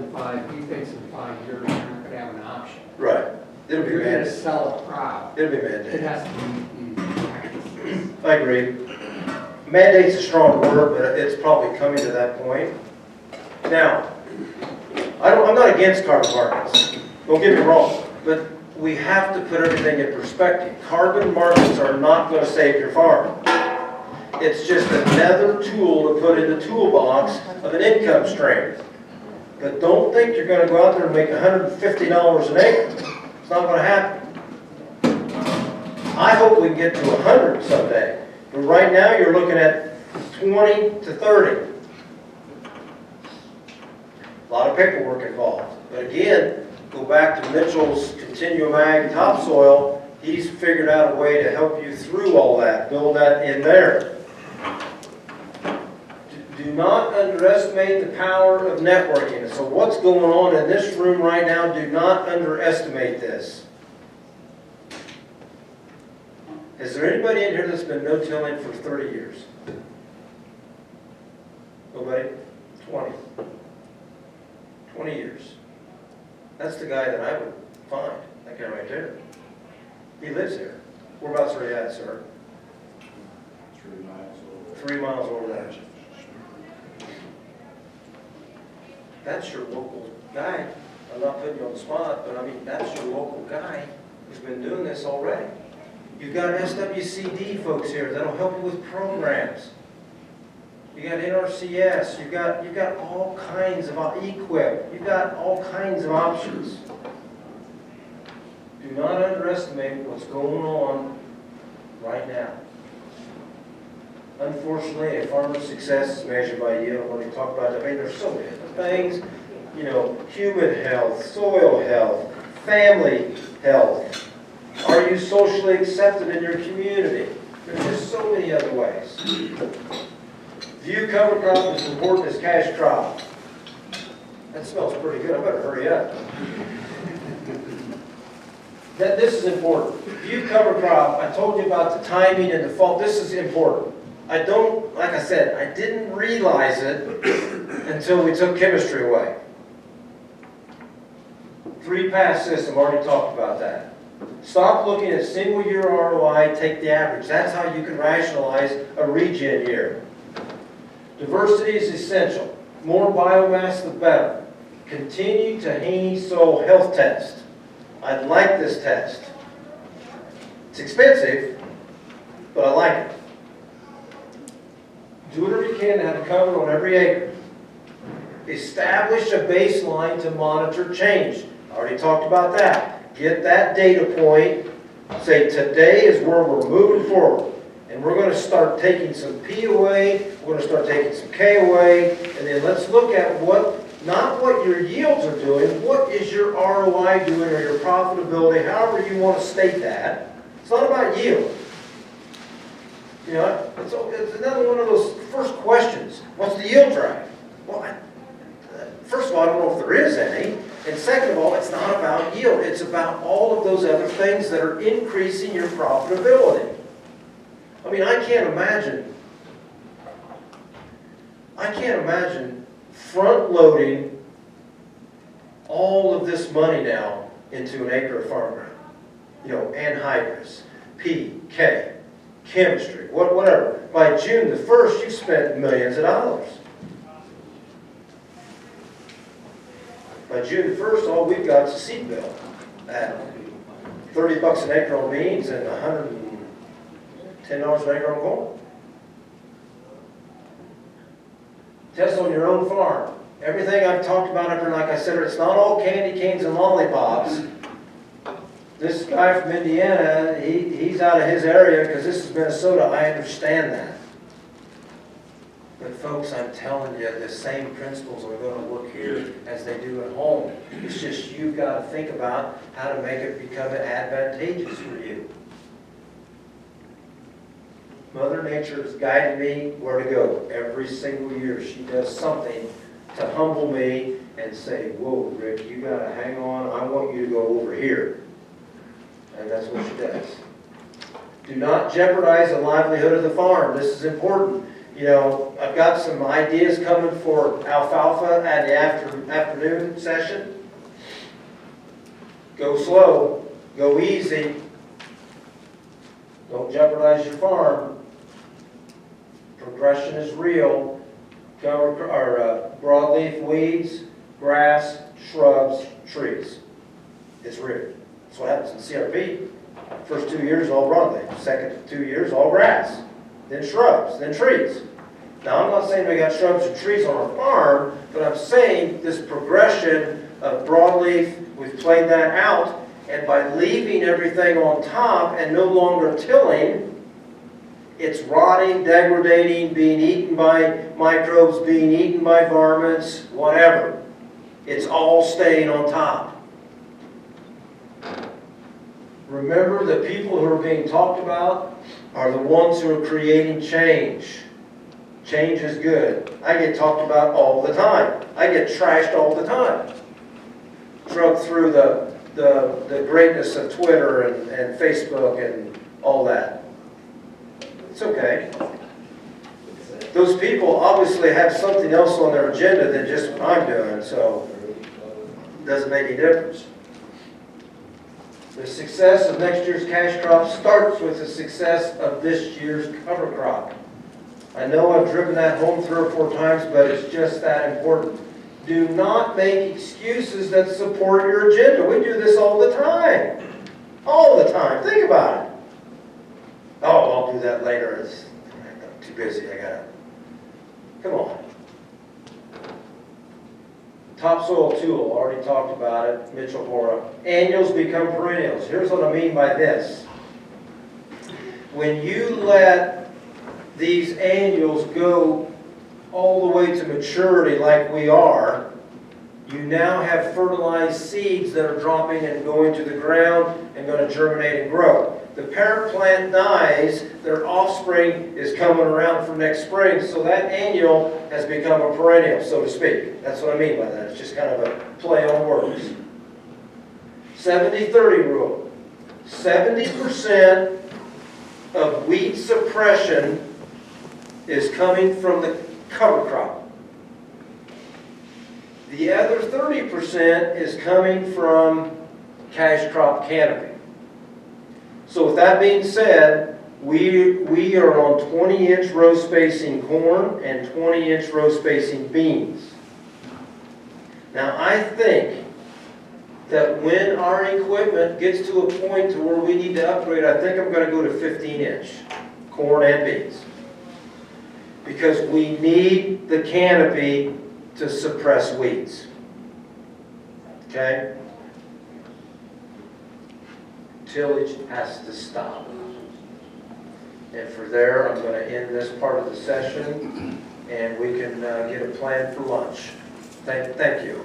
he thinks in 5 years, you're not gonna have an option. Right. It'll If be you're gonna mandated. sell a crop, It'll be it mandated. has to be practices. I agree. Mandate's a strong word, but it's probably coming to that point. Now, I'm not against carbon markets. Don't get me wrong, but we have to put everything in perspective. Carbon markets are not going to save your farm. It's just another tool to put in the toolbox of an income stream. But don't think you're going to go out there and make $150 an acre. It's not going to happen. I hope we can get to 100 someday. But right now, you're looking at 20 to 30. A lot of paperwork involved. But again, go back to Mitchell's Continuum Ag topsoil. He's figured out a way to help you through all that, build that in there. Do not underestimate the power of networking. So what's going on in this room right now, do not underestimate this. Is there anybody in here that's been no-tilling for 30 years? Nobody? 20. 20 years. That's the guy that I would find, that guy right there. He lives here. Whereabouts are you at, sir? 3 miles over. 3 miles over there. That's your local guy. I'm not putting you on the spot, but I mean, that's your local guy who's been doing this already. You've got SWCD folks here that'll help you with programs. You got NRCS, you've got all kinds of equip, you've got all kinds of options. Do not underestimate what's going on right now. Unfortunately, a farmer's success is measured by yield. When we talk about that, I mean, there's so many different things. You know, human health, soil health, family health. Are you socially accepted in your community? There's just so many other ways. View cover crop is as important as cash crop. That smells pretty good. I better hurry up. This is important. View cover crop, I told you about the timing and the fall. This is important. I don't, like I said, I didn't realize it until we took chemistry away. 3-pass system, already talked about that. Stop looking at single year ROI, take the average. That's how you can rationalize a regen year. Diversity is essential. More biomass, the better. Continue to Haney soil health test. I like this test. It's expensive, but I like it. Do whatever you can to have a cover on every acre. Establish a baseline to monitor change. I already talked about that. Get that data point. Say today is where we're moving forward. And we're going to start taking some P away, we're going to start taking some K away, and then let's look at not what your yields are doing, what is your ROI doing or your profitability, however you want to state that. It's not about yield. You know, it's another one of those first questions. What's the yield drive? Well, first of all, I don't know if there is any. And second of all, it's not about yield. It's about all of those other things that are increasing your profitability. I mean, I can't imagine front-loading all of this money now into an acre of farm ground. You know, anhydrous, P, K, chemistry, whatever. By June the 1st, you've spent millions of dollars. By June the 1st, all we've got is a seed bill at $30 an acre on beans and $110 an acre on corn. Test on your own farm. Everything I've talked about up here, like I said, it's not all candy canes and lollipops. This guy from Indiana, he's out of his area because this is Minnesota. I understand that. But folks, I'm telling you, the same principles are going to work here as they do at home. It's just you've got to think about how to make it become advantageous for you. Mother Nature has guided me where to go every single year. She does something to humble me and say, whoa, Rick, you got to hang on. I want you to go over here. And that's what she does. Do not jeopardize the livelihood of the farm. This is important. You know, I've got some ideas coming for alfalfa at the afternoon session. Go slow, go easy. Don't jeopardize your farm. Progression is real. Broadleaf weeds, grass, shrubs, trees. It's real. That's what happens in CRP. First 2 years, all broadleaf. Second 2 years, all grass. Then shrubs, then trees. Now, I'm not saying we got shrubs and trees on our farm, but I'm saying this progression of broadleaf, we've played that out, and by leaving everything on top and no longer tilling, it's rotting, degrading, being eaten by microbes, being eaten by varmints, whatever. It's all staying on top. Remember, the people who are being talked about are the ones who are creating change. Change is good. I get talked about all the time. I get trashed all the time. Drug through the greatness of Twitter and Facebook and all that. It's okay. Those people obviously have something else on their agenda than just what I'm doing, so it doesn't make any difference. The success of next year's cash crop starts with the success of this year's cover crop. I know I've driven that home 3 or 4 times, but it's just that important. Do not make excuses that support your agenda. We do this all the time. All the time. Think about it. Oh, I'll do that later. I'm too busy. I gotta. Come on. Topsoil tool. Already talked about it. Mitchell Hora. Annuals become perennials. Here's what I mean by this. When you let these annuals go all the way to maturity like we are, you now have fertilized seeds that are dropping and going to the ground and going to germinate and grow. The parent plant dies, their offspring is coming around for next spring, so that annual has become a perennial, so to speak. That's what I mean by that. It's just kind of a play on words. 70-30 rule. 70% of weed suppression is coming from the cover crop. The other 30% is coming from cash crop canopy. So with that being said, we are on 20-inch row spacing corn and 20-inch row spacing beans. Now I think that when our equipment gets to a point to where we need to upgrade, I think I'm going to go to 15-inch corn and beans. Because we need the canopy to suppress weeds. Okay? Tillage has to stop. And for there, I'm going to end this part of the session, and we can get a plan for lunch. Thank you.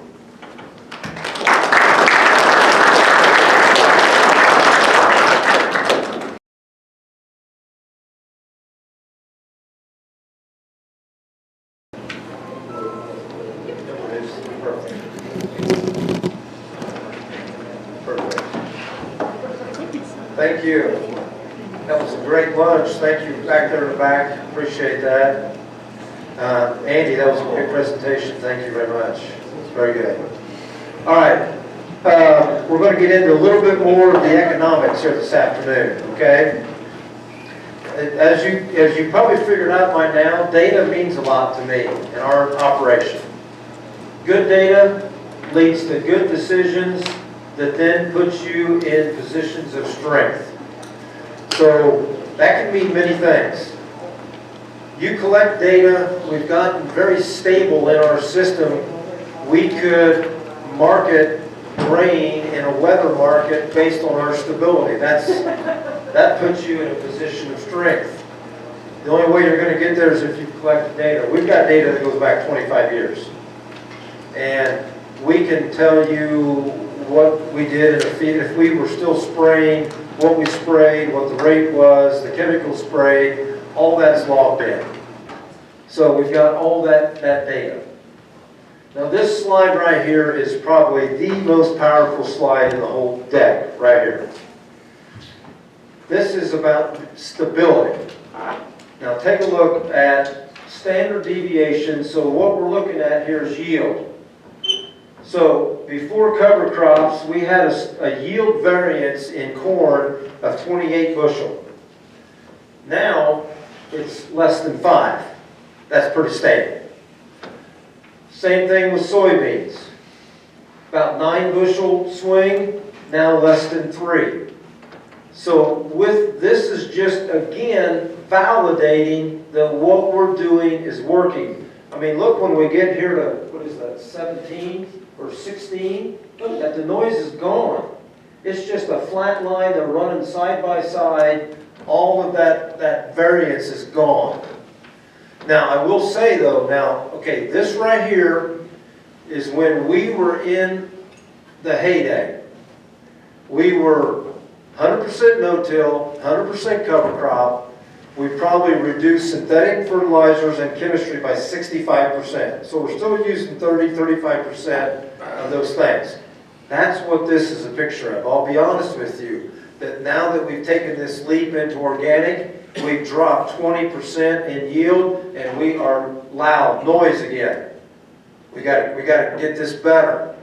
Thank you. That was a great lunch. Thank you back there in the back. Appreciate that. Andy, that was a great presentation. Thank you very much. It's very good. All right. We're going to get into a little bit more of the economics here this afternoon, okay? As you probably figured out by now, data means a lot to me in our operation. Good data leads to good decisions that then puts you in positions of strength. So that can mean many things. You collect data, we've gotten very stable in our system. We could market grain in a weather market based on our stability. That puts you in a position of strength. The only way you're going to get there is if you collect data. We've got data that goes back 25 years. And we can tell you what we did in a feed, if we were still spraying, what we sprayed, what the rate was, the chemical sprayed, all that's logged in. So we've got all that data. Now this slide right here is probably the most powerful slide in the whole deck, right here. This is about stability. Now take a look at standard deviation. So what we're looking at here is yield. So before cover crops, we had a yield variance in corn of 28 bushel. Now it's less than 5. That's pretty stable. Same thing with soybeans. About 9 bushel swing, now less than 3. So this is just, again, validating that what we're doing is working. I mean, look, when we get here to, what is that, 17 or 16, look, that the noise is gone. It's just a flat line, they're running side by side. All of that variance is gone. Now, I will say though, okay, this right here is when we were in the heyday. We were 100% no-till, 100% cover crop. We probably reduced synthetic fertilizers and chemistry by 65%. So we're still using 35% of those things. That's what this is a picture of. I'll be honest with you, that now that we've taken this leap into organic, we've dropped 20% in yield, and we are loud noise again. We got to get this better.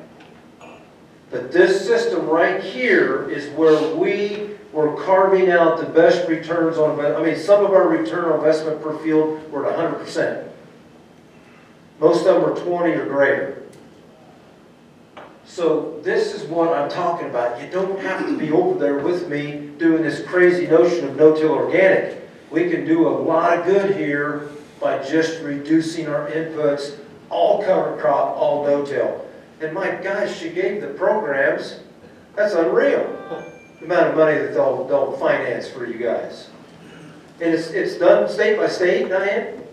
But this system right here is where we were carving out the best returns on investment. I mean, some of our return on investment per field were at 100%. Most of them were 20 or greater. So this is what I'm talking about. You don't have to be over there with me doing this crazy notion of no-till organic. We can do a lot of good here by just reducing our inputs, all cover crop, all no-till. And my gosh, she gave the programs. That's unreal. The amount of money that they'll finance for you guys. And it's done state by state, Diane?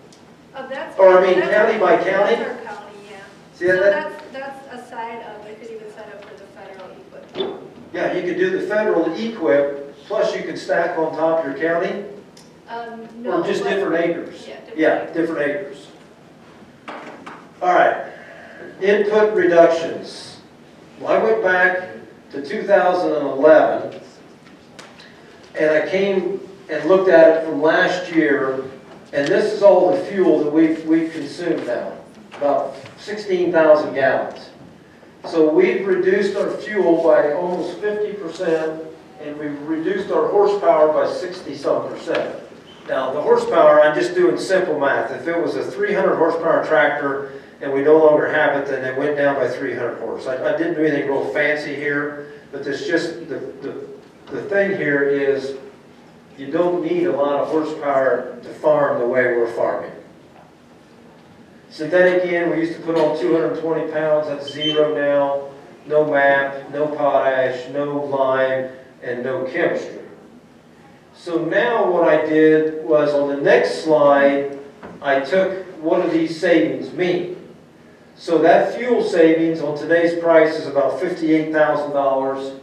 Or I mean county by county? That's our county, yeah. See So that? that's a side of, they could even sign up for the federal equip. Yeah, you could do the federal equip, plus you can stack on top your county. No. Or just but- different acres? Yeah, Different acres. All right, input reductions. Well, I went back to 2011, and I came and looked at it from last year, and this is all the fuel that we've consumed now, about 16,000 gallons. So we've reduced our fuel by almost 50%, and we've reduced our horsepower by 60-some%. Now, the horsepower, I'm just doing simple math. If it was a 300 horsepower tractor and we no longer have it, then it went down by 300 horse. I didn't do anything real fancy here, but there's just, the thing here is you don't need a lot of horsepower to farm the way we're farming. Synthetic N, we used to put on 220 pounds, that's 0 now. No MAP, no potash, no lime, and no chemistry. So now what I did was on the next slide, I took what do these savings mean. So that fuel savings on today's price is about $58,000.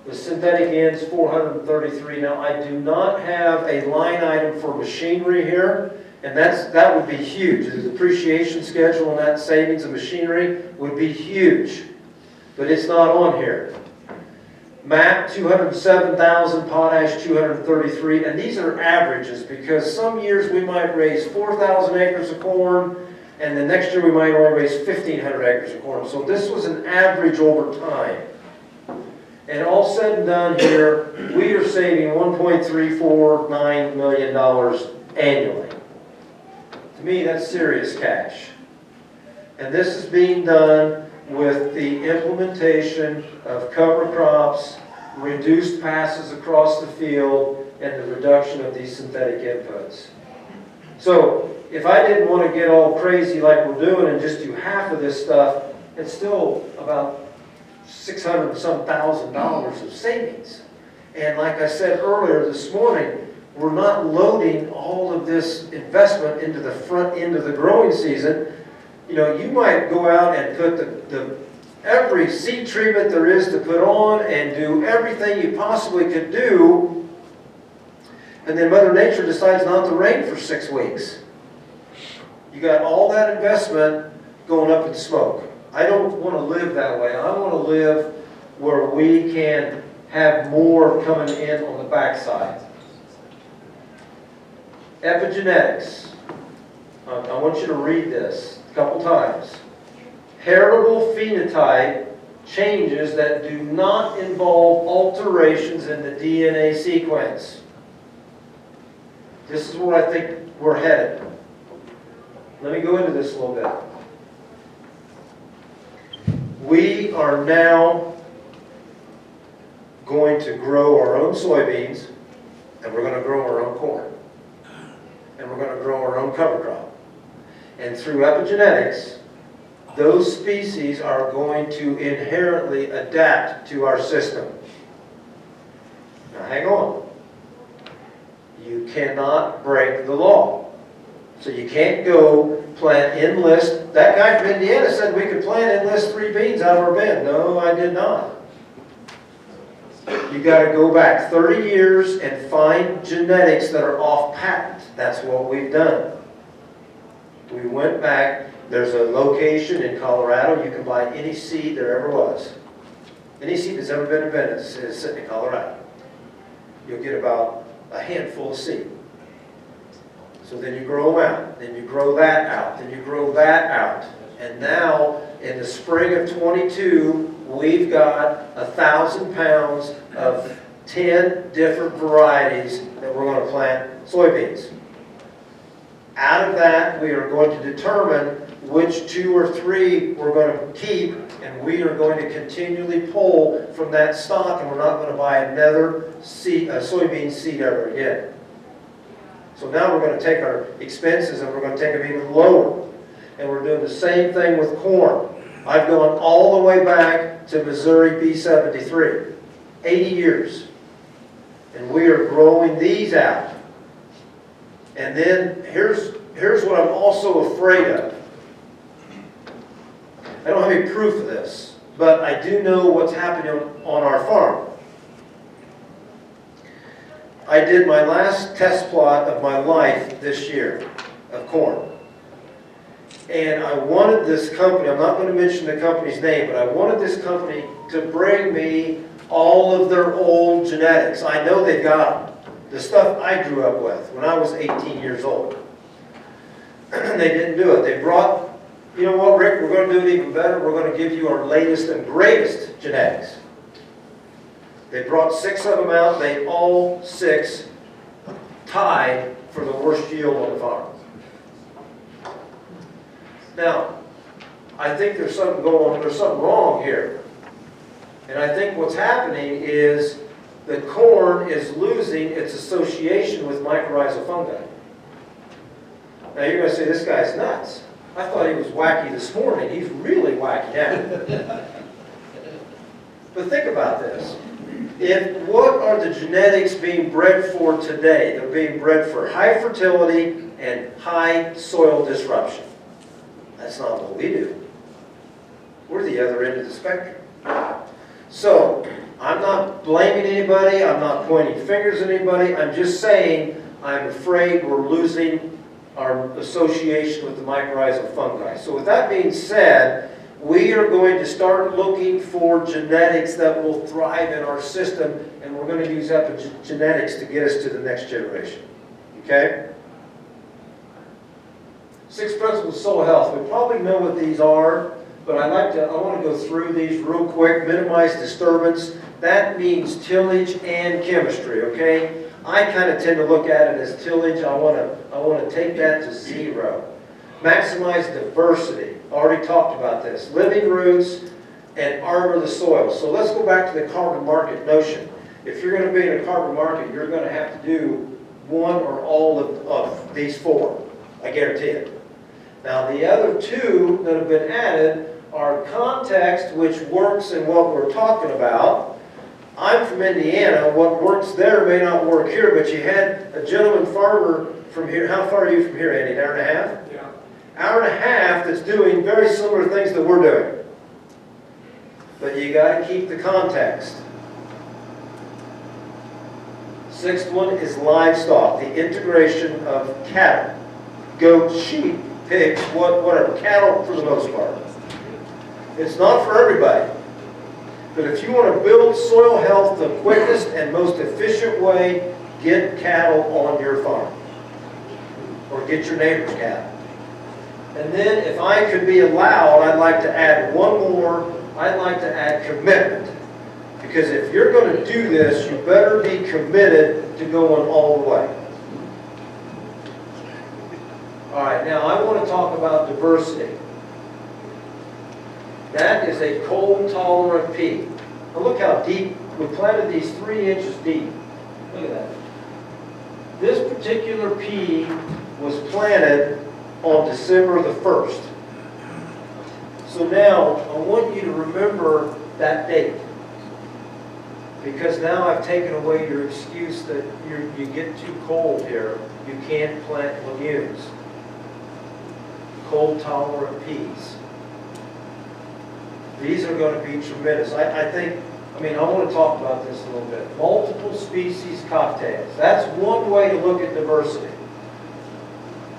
The synthetic N's $433. Now I do not have a line item for machinery here, and that would be huge. The depreciation schedule on that savings of machinery would be huge, but it's not on here. MAP 207,000, potash 233, and these are averages because some years we might raise 4,000 acres of corn, and the next year we might only raise 1,500 acres of corn. So this was an average over time. And all said and done here, we are saving $1.349 million annually. To me, that's serious cash. And this is being done with the implementation of cover crops, reduced passes across the field, and the reduction of these synthetic inputs. So if I didn't want to get all crazy like we're doing and just do half of this stuff, it's still about $600 and some thousand of savings. And like I said earlier this morning, we're not loading all of this investment into the front end of the growing season. You know, you might go out and put every seed treatment there is to put on and do everything you possibly could do, and then Mother Nature decides not to rain for 6 weeks. You got all that investment going up in smoke. I don't want to live that way. I want to live where we can have more coming in on the backside. Epigenetics. I want you to read this a couple times. Heritable phenotype changes that do not involve alterations in the DNA sequence. This is where I think we're headed. Let me go into this a little bit. We are now going to grow our own soybeans, and we're going to grow our own corn, and we're going to grow our own cover crop. And through epigenetics, those species are going to inherently adapt to our system. Now hang on. You cannot break the law. So you can't go plant enlist. That guy from Indiana said we could plant enlist 3 beans out of our bin. No, I did not. You got to go back 30 years and find genetics that are off patent. That's what we've done. We went back. There's a location in Colorado. You can buy any seed there ever was. Any seed that's ever been invented is sitting in Colorado. You'll get about a handful of seed. So then you grow them out. Then you grow that out. Then you grow that out. And now, in the spring of 22, we've got 1,000 pounds of 10 different varieties that we're going to plant soybeans. Out of that, we are going to determine which 2 or 3 we're going to keep, and we are going to continually pull from that stock, and we're not going to buy another soybean seed ever again. So now we're going to take our expenses and we're going to take them even lower. And we're doing the same thing with corn. I've gone all the way back to Missouri B73, 80 years. And we are growing these out. And then here's what I'm also afraid of. I don't have any proof of this, but I do know what's happening on our farm. I did my last test plot of my life this year of corn. And I wanted this company, I'm not going to mention the company's name, but I wanted this company to bring me all of their old genetics. I know they've got them. The stuff I grew up with when I was 18 years old. They didn't do it. They brought, you know what, Rick, we're going to do it even better. We're going to give you our latest and greatest genetics. They brought 6 of them out. They all 6 tied for the worst yield on the farm. Now, I think there's something wrong here. And I think what's happening is the corn is losing its association with mycorrhizal fungi. Now you're going to say, this guy's nuts. I thought he was wacky this morning. He's really wacky now. But think about this. What are the genetics being bred for today? They're being bred for high fertility and high soil disruption. That's not what we do. We're the other end of the spectrum. So, I'm not blaming anybody. I'm not pointing fingers at anybody. I'm just saying I'm afraid we're losing our association with the mycorrhizal fungi. So with that being said, we are going to start looking for genetics that will thrive in our system, and we're going to use epigenetics to get us to the next generation. Okay? 6 principles of soil health. We probably know what these are, but I want to go through these real quick. Minimize disturbance. That means tillage and chemistry, okay? I kind of tend to look at it as tillage. I want to take that to 0. Maximize diversity. Already talked about this. Living roots and armor the soil. So let's go back to the carbon market notion. If you're going to be in a carbon market, you're going to have to do one or all of these 4. I guarantee it. Now the other 2 that have been added are context, which works in what we're talking about. I'm from Indiana. What works there may not work here, but you had a gentleman farmer from here. How far are you from here, Andy? An hour and a half? Yeah. Hour and a half that's doing very similar things that we're doing. But you got to keep the context. 6th one is livestock, the integration of cattle, goats, sheep, pigs, whatever, cattle for the most part. It's not for everybody. But if you want to build soil health the quickest and most efficient way, get cattle on your farm. or get your neighbor's cattle. And then if I could be allowed, I'd like to add one more. I'd like to add commitment. Because if you're going to do this, you better be committed to going all the way. All right, now I want to talk about diversity. That is a cold-tolerant pea. Now look how deep, we planted these 3 inches deep. Look at that. This particular pea was planted on December the 1st. So now, I want you to remember that date. Because now I've taken away your excuse that you get too cold here. You can't plant legumes. Cold-tolerant peas. These are going to be tremendous. I want to talk about this a little bit. Multiple species cocktails. That's one way to look at diversity.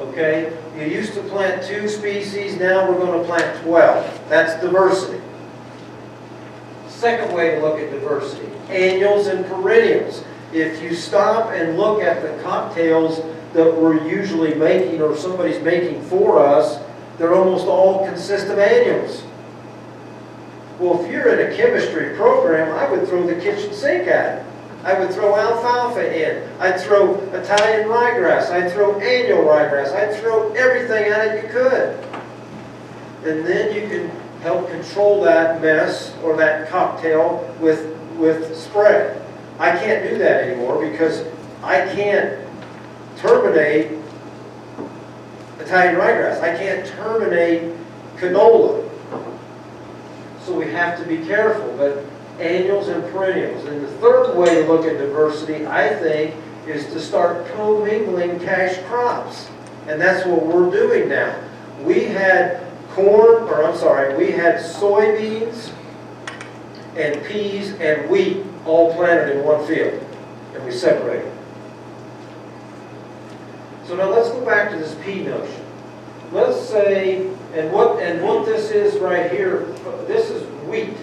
Okay? You used to plant 2 species, now we're going to plant 12. That's diversity. Second way to look at diversity, annuals and perennials. If you stop and look at the cocktails that we're usually making or somebody's making for us, they're almost all consist of annuals. Well, if you're in a chemistry program, I would throw the kitchen sink at it. I would throw alfalfa in. I'd throw Italian ryegrass. I'd throw annual ryegrass. I'd throw everything at it you could. And then you can help control that mess or that cocktail with spray. I can't do that anymore because I can't terminate Italian ryegrass. I can't terminate canola. So we have to be careful, but annuals and perennials. And the third way to look at diversity, I think, is to start commingling cash crops. And that's what we're doing now. We had we had soybeans and peas and wheat all planted in one field, and we separated them. So now let's go back to this pea notion. Let's say, and what this is right here, this is wheat.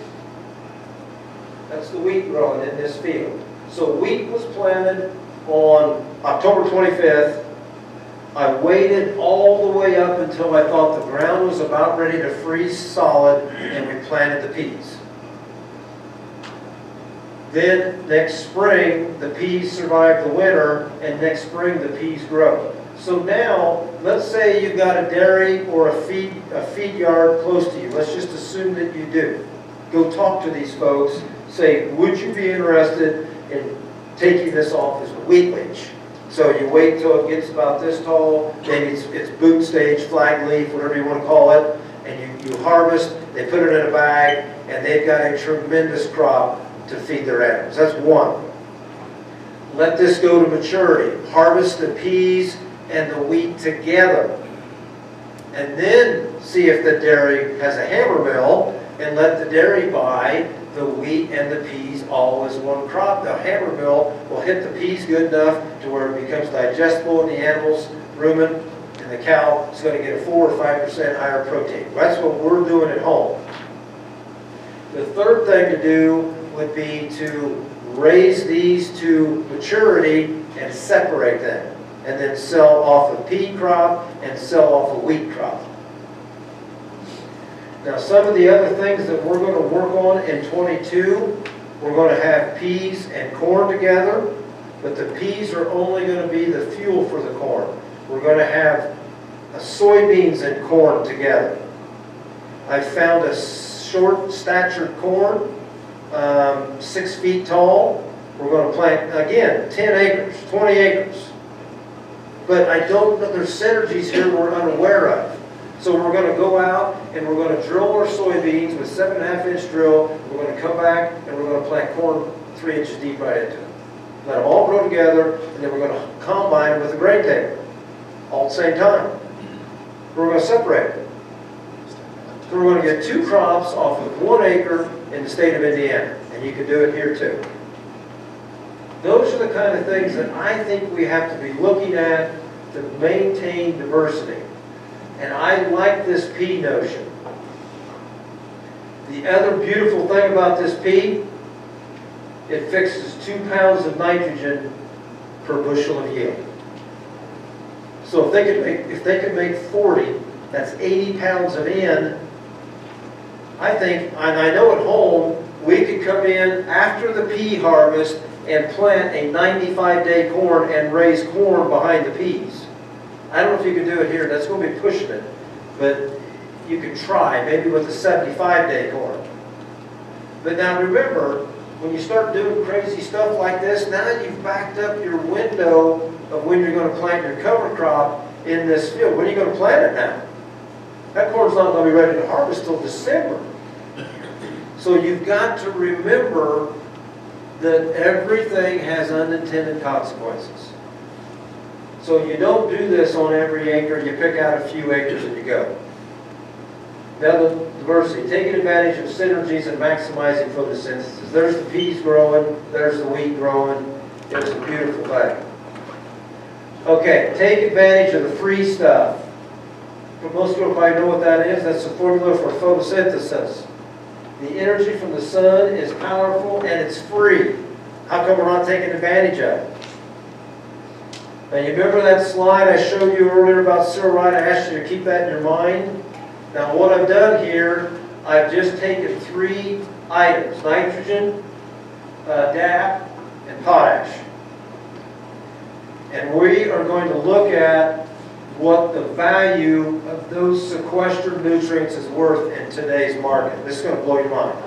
That's the wheat growing in this field. So wheat was planted on October 25th. I waited all the way up until I thought the ground was about ready to freeze solid, and we planted the peas. Then next spring, the peas survive the winter, and next spring the peas grow. So now, let's say you've got a dairy or a feed yard close to you. Let's just assume that you do. Go talk to these folks. Say, would you be interested in taking this off as wheatlage? So you wait till it gets about this tall, maybe it's boot stage, flag leaf, whatever you want to call it, and you harvest, they put it in a bag, and they've got a tremendous crop to feed their animals. That's one. Let this go to maturity. Harvest the peas and the wheat together. And then see if the dairy has a hammer mill, and let the dairy buy the wheat and the peas all as one crop. The hammer mill will hit the peas good enough to where it becomes digestible in the animal's rumen, and the cow is going to get a 4 or 5% higher protein. That's what we're doing at home. The third thing to do would be to raise these to maturity and separate them, and then sell off a pea crop and sell off a wheat crop. Now, some of the other things that we're going to work on in 22, we're going to have peas and corn together, but the peas are only going to be the fuel for the corn. We're going to have soybeans and corn together. I found a short-statured corn, 6 feet tall. We're going to plant, again, 10 acres, 20 acres. But I don't know, there's synergies here we're unaware of. So we're going to go out and we're going to drill our soybeans with 7.5-inch drill. We're going to come back and we're going to plant corn 3 inches deep right into it. Let them all grow together, and then we're going to combine them with a grain table all at the same time. We're going to separate them. So we're going to get 2 crops off of 1 acre in the state of Indiana, and you can do it here too. Those are the kind of things that I think we have to be looking at to maintain diversity. And I like this pea notion. The other beautiful thing about this pea, it fixes 2 pounds of nitrogen per bushel of yield. So if they could make 40, that's 80 pounds of N. I think, and I know at home, we could come in after the pea harvest and plant a 95-day corn and raise corn behind the peas. I don't know if you can do it here, that's going to be pushing it, but you could try, maybe with a 75-day corn. But now remember, when you start doing crazy stuff like this, now you've backed up your window of when you're going to plant your cover crop in this field. When are you going to plant it now? That corn's not going to be ready to harvest till December. So you've got to remember that everything has unintended consequences. So you don't do this on every acre, you pick out a few acres and you go. Now the diversity, taking advantage of synergies and maximizing photosynthesis. There's the peas growing, there's the wheat growing, it's a beautiful thing. Okay, take advantage of the free stuff. Most people probably know what that is. That's the formula for photosynthesis. The energy from the sun is powerful and it's free. How come we're not taking advantage of it? Now you remember that slide I showed you earlier about Silverite? I asked you to keep that in your mind. Now what I've done here, I've just taken 3 items, nitrogen, DAP, and potash. And we are going to look at what the value of those sequestered nutrients is worth in today's market. This is going to blow your mind.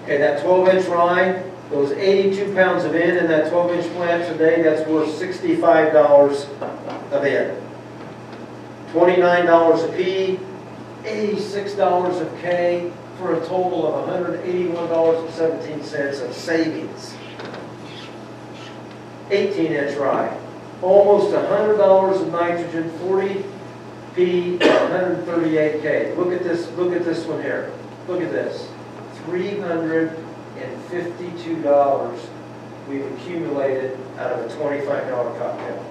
Okay, that 12-inch rye, those 82 pounds of N in that 12-inch plant today, that's worth $65 of N. $29 a P, $86 of K, for a total of $181.17 of savings. 18-inch rye. Almost $100 of nitrogen, 40 P, 138 K. Look at this one here. Look at this. $352 we've accumulated out of a $25 cocktail.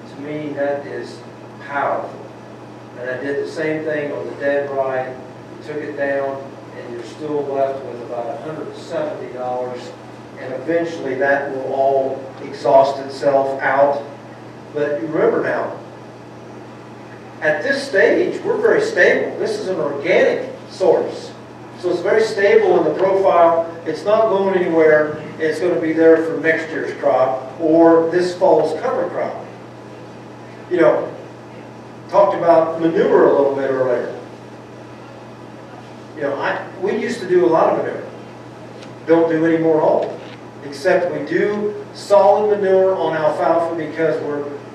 To me, that is powerful. And I did the same thing on the dead rye. You took it down, and you're still left with about $170. And eventually that will all exhaust itself out. But remember now, at this stage, we're very stable. This is an organic source. So it's very stable in the profile. It's not going anywhere. It's going to be there for next year's crop or this fall's cover crop. You know, talked about manure a little bit earlier. You know, we used to do a lot of manure. Don't do any more at all. Except we do solid manure on alfalfa because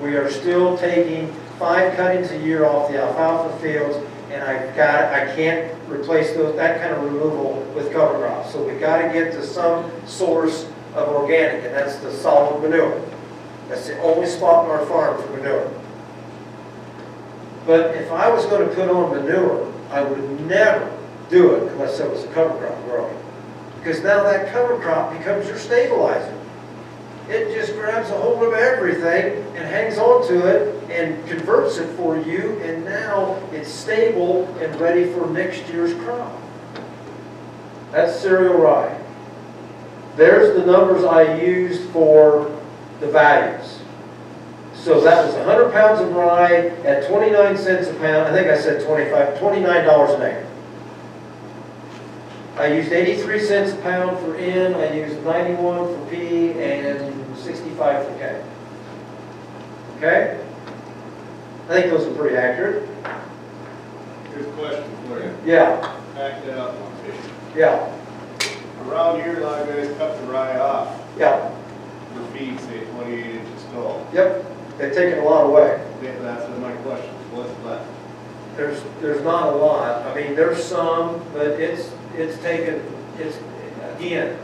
we are still taking 5 cuttings a year off the alfalfa fields, and I can't replace that kind of removal with cover crops. So we got to get to some source of organic, and that's the solid manure. That's the only spot on our farm for manure. But if I was going to put on manure, I would never do it unless it was a cover crop growing. Because now that cover crop becomes your stabilizer. It just grabs a hold of everything and hangs on to it and converts it for you, and now it's stable and ready for next year's crop. That's cereal rye. There's the numbers I used for the values. So that was 100 pounds of rye at 29 cents a pound. I think I said $29 an acre. I used 83 cents a pound for N, I used 91 for P, and 65 for K. Okay? I think those are pretty accurate. Here's a question for you. Yeah, Back that up one page. yeah, Around here, a lot of guys cut the rye off yeah, for feed, say 28 inches tall. yep. They've taken a lot away. That's my question. What's left? There's not a lot. I mean, there's some, but it's again.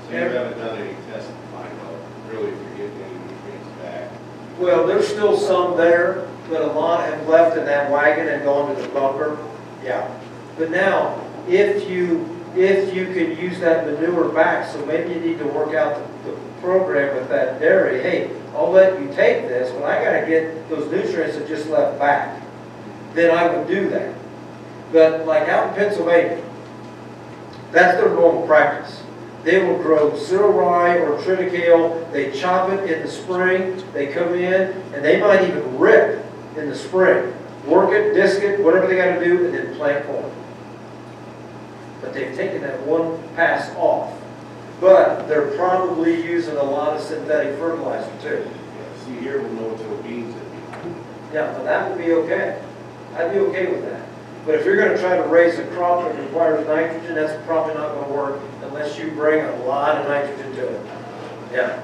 So you haven't done any tests to find out really if you're getting any nutrients back. Well, there's still some there, but a lot have left in that wagon and gone to the bunker. Yeah. But now, if you could use that manure back, so maybe you need to work out the program with that dairy. Hey, I'll let you take this, but I got to get those nutrients that just left back. Then I would do that. But like out in Pennsylvania, that's their normal practice. They will grow 0 rye or triticale. They chop it in the spring. They come in, and they might even rip in the spring. Work it, disc it, whatever they got to do, and then plant corn. But they've taken that one pass off. But they're probably using a lot of synthetic fertilizer too. Yeah, see here, we'll know what the beans are. Yeah, but that would be okay. I'd be okay with that. But if you're going to try to raise a crop that requires nitrogen, that's probably not going to work unless you bring a lot of nitrogen to it. Yeah,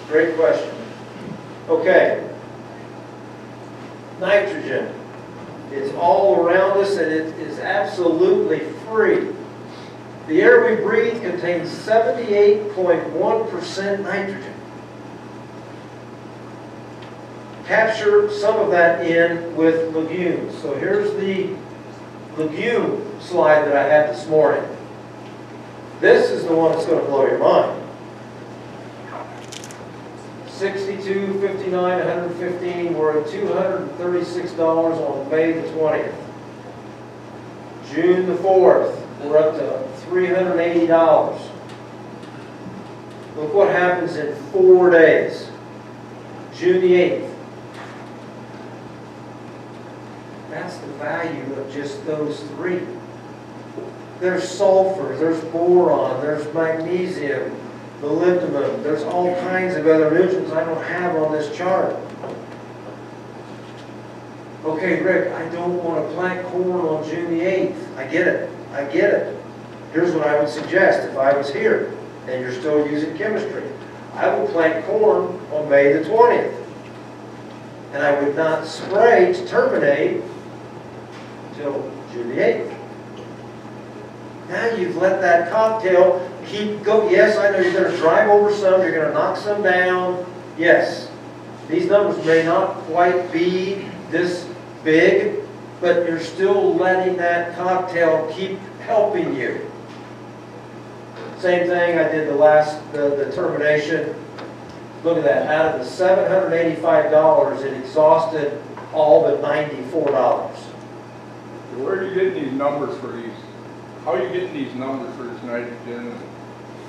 great question. Okay, nitrogen. It's all around us and it is absolutely free. The air we breathe contains 78.1% nitrogen. Capture some of that in with legumes. So here's the legume slide that I had this morning. This is the one that's going to blow your mind. 62, 59, 115. We're at $236 on May the 20th. June the 4th, we're up to $380. Look what happens in 4 days. June the 8th. That's the value of just those three. There's sulfur, there's boron, there's magnesium, molybdenum, there's all kinds of other nutrients I don't have on this chart. Okay, Rick, I don't want to plant corn on June the 8th. I get it. I get it. Here's what I would suggest if I was here and you're still using chemistry. I would plant corn on May the 20th. And I would not spray to terminate until June the 8th. Now you've let that cocktail keep going. Yes, I know you're going to drive over some, you're going to knock some down. Yes, these numbers may not quite be this big, but you're still letting that cocktail keep helping you. Same thing I did the termination. Look at that. Out of the $785, it exhausted all but $94. Where are you getting these numbers for these? How are you getting these numbers for this nitrogen?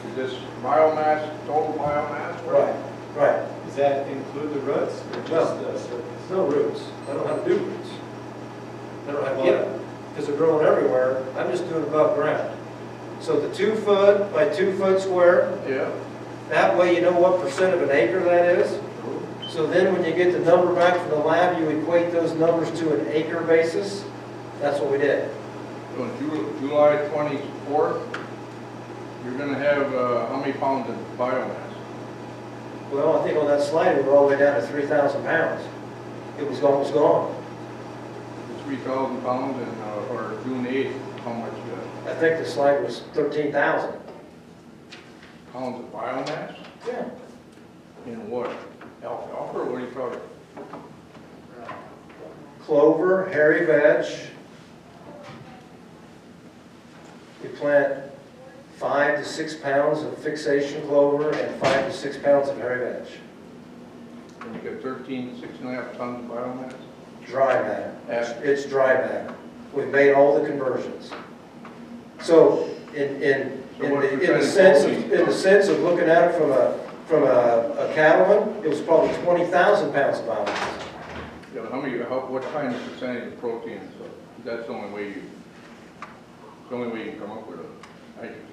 Is this biomass, total biomass? Right, right. Does that include the roots or just the surface? No roots. I don't know how to do roots. I don't know how to get them because they're growing everywhere. I'm just doing above ground. So the 2 foot by 2 foot square, Yeah. that way you know what percent of an acre that is. So then when you get the number back from the lab, you equate those numbers to an acre basis. That's what we did. So July 24th, you're going to have how many pounds of biomass? Well, I think on that slide, we were all the way down to 3,000 pounds. It was almost gone. 3,000 pounds, and or June 8th, how much I think the slide was 13,000. pounds of biomass? Yeah. In what? Alfalfa, or what do you call it? Clover, hairy veg. We plant 5 to 6 pounds of fixation clover and 5 to 6 pounds of hairy veg. And you get 6.5 tons of biomass? Dry bag. Yeah. It's dry bag. We've made all the conversions. So in the sense of looking at it from a cattleman, it was probably 20,000 pounds of biomass. Yeah, what kind of percentage of protein and stuff? That's the only way you can come up with a nitrogen.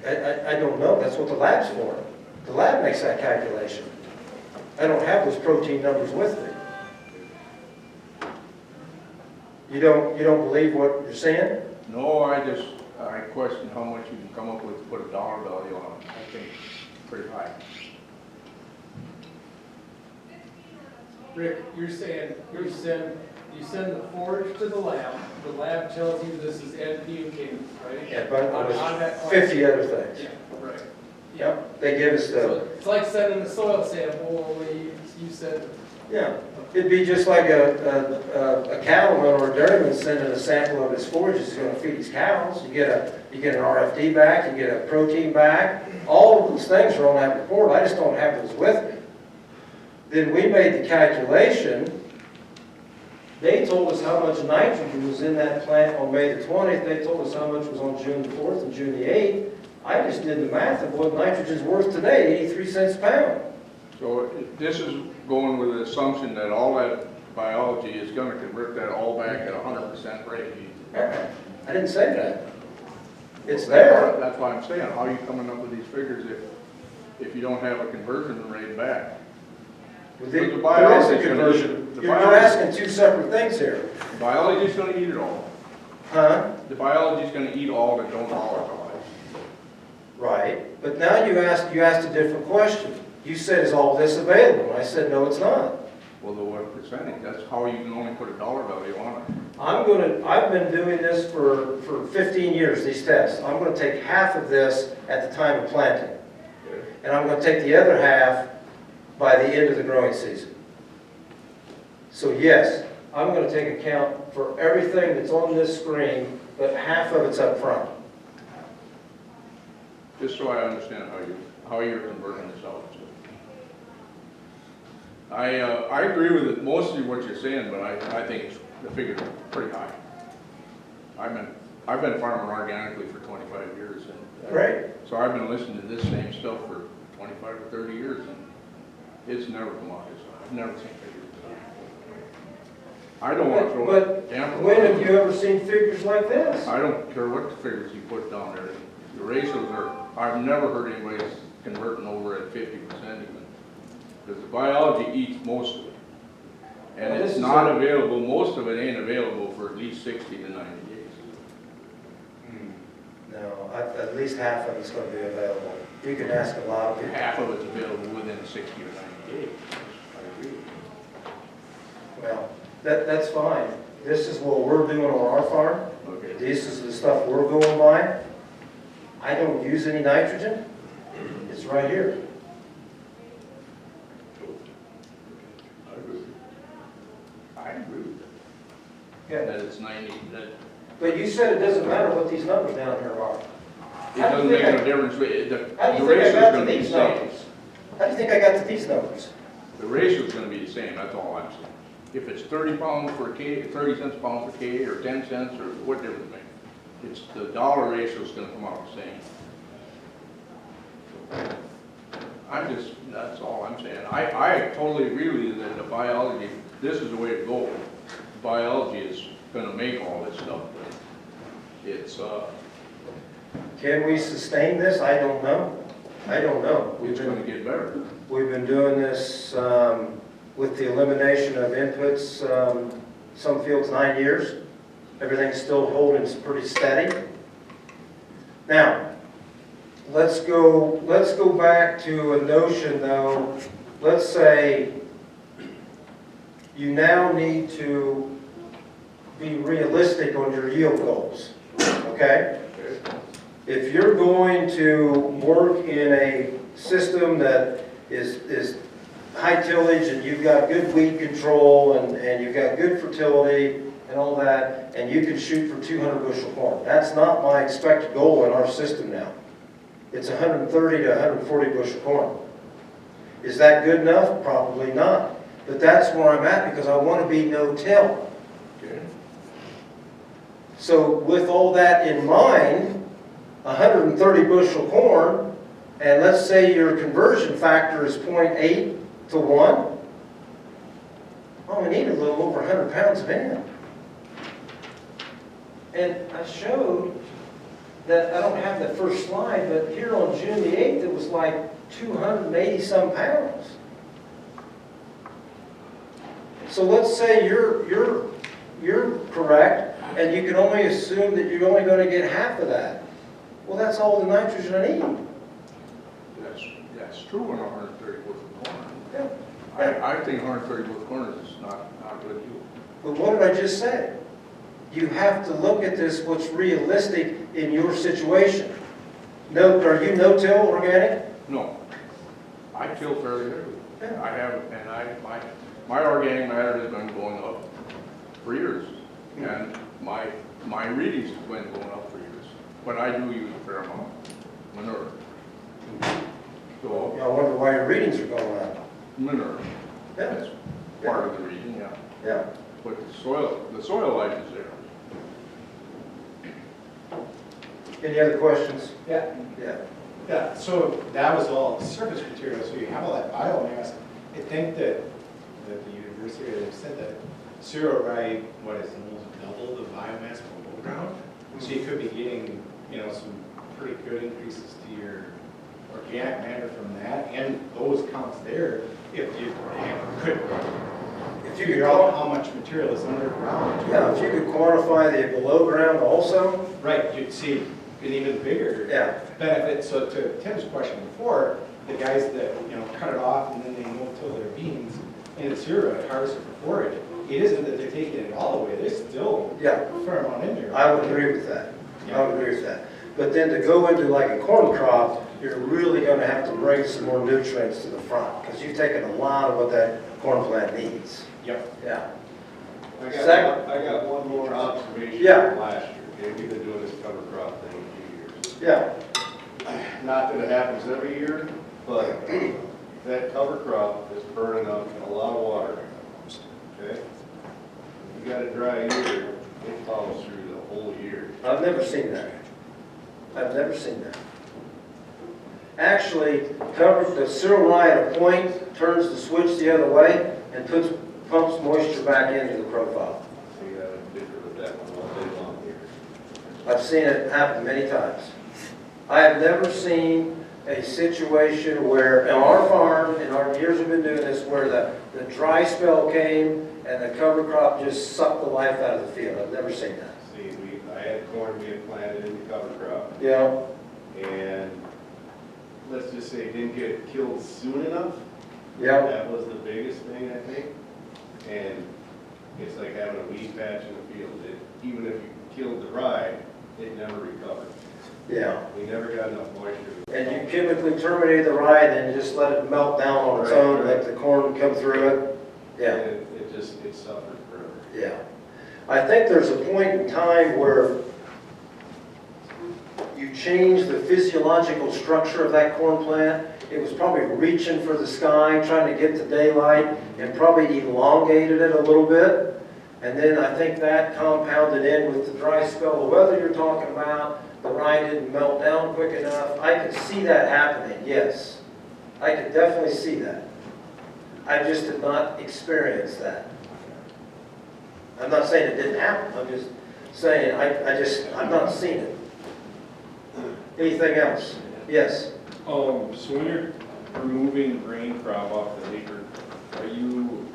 I don't know. That's what the lab's for. The lab makes that calculation. I don't have those protein numbers with me. You don't believe what you're saying? No, I question how much you can come up with to put a dollar value on it. I think it's pretty high. Rick, you're saying you send the forage to the lab tells you this is NP and K, right? Yeah, but On that 50 other things. Yeah, right. Yep, they give us So the, it's like sending a soil sample, only you said, yeah. It'd be just like a cattleman or a dairyman sending a sample of his forage he's going to feed his cows. You get an RFD back, you get a protein back. All of those things are on that report. I just don't have those with me. Then we made the calculation They told us how much nitrogen was in that plant on May the 20th. They told us how much was on June the 4th and June the 8th. I just did the math of what nitrogen's worth today, 83 cents a pound. So this is going with the assumption that all that biology is gonna convert that all back at 100% rate. I didn't say that. It's there. That's why I'm saying, how are you coming up with these figures if you don't have a conversion rate back? There is a conversion. You're asking two separate things here. The biology's gonna eat it all. Huh? The biology's gonna eat all that don't volatilize. Right. But now you asked a different question. You said, is all this available? And I said, no, it's not. Well, the what percentage? That's how you can only put a dollar value on it. I've been doing this for 15 years, these tests. I'm gonna take half of this at the time of planting. And I'm gonna take the other half by the end of the growing season. So yes, I'm gonna take account for everything that's on this screen, but half of it's up front. Just so I understand how you're converting this out. I agree with it, mostly what you're saying, but I think the figure's pretty high. I've been farming organically for 25 years, and Right. so I've been listening to this same stuff for 25 or 30 years, and it's never come out this high. I've never seen figures this high. I don't want to throw But damper. when have you ever seen figures like this? I don't care what the figures you put down there. The ratios I've never heard anybody converting over at 50% even. Because the biology eats most of it. And Well, it's not available, most of it ain't available for at least 60 to 90 days. No, at least half of it's gonna be available. You can ask a lot of people. Half of it's available within 60 or 90 days. I agree. Well, that's fine. This is what we're doing on our farm. Okay. This is the stuff we're going by. I don't use any nitrogen. It's right here. I agree. I agree with that. Yeah. That it's 90, that But you said it doesn't matter what these numbers down here are. it doesn't make no difference. The How do you think I ratio's got to gonna be the these same. numbers? How do you think I got to these numbers? The ratio's gonna be the same, that's all I'm saying. If it's 30 pounds for a K, 30 cents a pound for K, or 10 cents, or what difference it make? It's, the dollar ratio's gonna come out the same. That's all I'm saying. I totally agree with you that the biology, this is the way to go. Biology is gonna make all this stuff, but it's, Can we sustain this? I don't know. I don't know. it's gonna get better. We've been doing this with the elimination of inputs, some fields 9 years. Everything's still holding pretty steady. Now, let's go back to a notion though. Let's say you now need to be realistic on your yield goals, okay? If you're going to work in a system that is high tillage and you've got good weed control and you've got good fertility and all that, and you can shoot for 200 bushel corn. That's not my expected goal in our system now. It's 130 to 140 bushel corn. Is that good enough? Probably not. But that's where I'm at because I want to be no-till. Okay. So with all that in mind, 130 bushel corn, and let's say your conversion factor is 0.8 to 1, oh, we need a little over 100 pounds of N. And I showed that, I don't have the first slide, but here on June the 8th, it was like 280 some pounds. So let's say you're correct, and you can only assume that you're only going to get half of that. Well, that's all the nitrogen I need. That's true on 130 bushel corn. Yeah. I think 130 bushel corn is not a good deal. But what did I just say? You have to look at this, what's realistic in your situation. No, are you no-till organic? No, I till fairly heavily. Yeah. I have, and my organic matter has been going up for years, and my readings have been going up for years. But I do use a fair amount of manure. So I wonder why your readings are going up. manure, Yeah. that's part of the reason, yeah. Yeah. but the soil life is there. Any other questions? Yeah, Yeah. yeah, so that was all surface material, so you have all that biomass. I think that the university had said that Roi, what is almost double the biomass below ground? So you could be getting, you know, some pretty good increases to your organic matter from that, and those counts there, if you could figure out how much material is underground. Yeah, if you could quantify the below ground also, Right, you'd see an even bigger yeah. benefit. So to Tim's question before, the guys that, you know, cut it off and then they no-till their beans, and it's your harvest for forage, it isn't that they're taking it all away, there's still Yeah. a fair amount in there. I would agree with that. I would agree with that. But then to go into like a corn crop, you're really going to have to bring some more nutrients to the front because you've taken a lot of what that corn plant needs. Yep. Yeah. I got one more observation Yeah. from last year. Okay, we've been doing this cover crop thing a few years. Yeah. Not that it happens every year, but that cover crop is burning up a lot of water. Okay? You got a dry year, it follows through the whole year. I've never seen that. I've never seen that. Actually, covers the cereal rye at a point, turns the switch the other way, and pumps moisture back into the profile. So you have a picture of that one all day long here. I've seen it happen many times. I have never seen a situation where, on our farm, in our years we've been doing this, where the dry spell came and the cover crop just sucked the life out of the field. I've never seen that. See, I had corn being planted in the cover crop, Yeah. and let's just say it didn't get killed soon enough. Yeah. That was the biggest thing, I think. And it's like having a weed patch in the field. Even if you killed the rye, it never recovered. Yeah. We never got enough moisture. And you chemically terminated the rye, then you just let it melt down on its Right, own, right. let the corn come through it. Yeah. And it suffered forever. Yeah. I think there's a point in time where you change the physiological structure of that corn plant. It was probably reaching for the sky, trying to get to daylight, and probably elongated it a little bit. And then I think that compounded in with the dry spell, the weather you're talking about, the rye didn't melt down quick enough. I could see that happening, yes. I could definitely see that. I just did not experience that. I'm not saying it didn't happen, I'm just saying I've not seen it. Anything else? Yes? So when you're removing grain crop off the acre, are you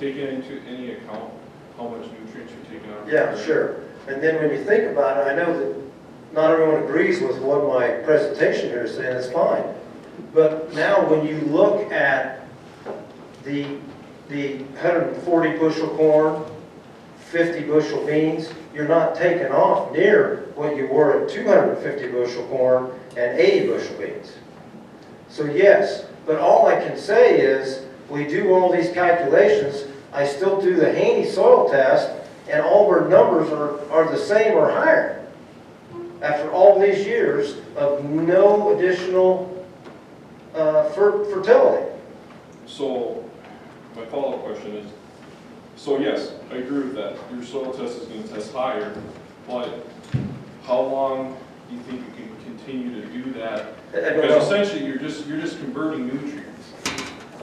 taking into any account how much nutrients you're taking out? Yeah, sure. And then when you think about it, I know that not everyone agrees with what my presentation here is saying, it's fine. But now when you look at the 140 bushel corn, 50 bushel beans, you're not taking off near what you were at 250 bushel corn and 80 bushel beans. So yes, but all I can say is we do all these calculations. I still do the Haney soil test, and all our numbers are the same or higher after all these years of no additional fertility. So my follow-up question is, so yes, I agree with that. Your soil test is going to test higher, but how long do you think you can continue to do that? Because essentially you're just converting nutrients.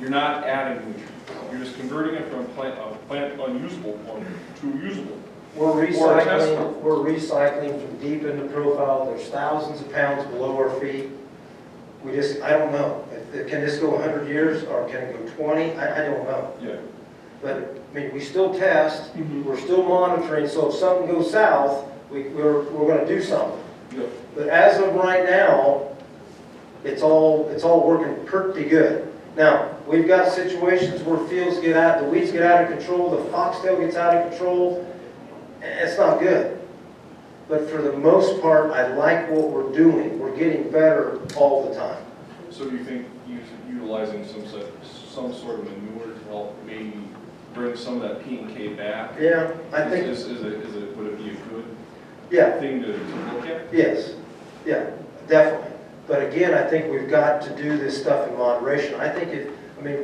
You're not adding nutrients. You're just converting it from a plant unusable form to usable. We're recycling from deep in the profile. There's thousands of pounds below our feet. I don't know. Can this go 100 years or can it go 20? I don't know. Yeah. But, I mean, we still test, we're still monitoring, so if something goes south, we're going to do something. Yep. But as of right now, it's all working pretty good. Now, we've got situations where fields the weeds get out of control, the foxtail gets out of control. It's not good. But for the most part, I like what we're doing. We're getting better all the time. So do you think utilizing some sort of manure to help maybe bring some of that P and K back? Yeah, I think. Would it be a good Yeah. thing to look at? Yes, yeah, definitely. But again, I think we've got to do this stuff in moderation. I think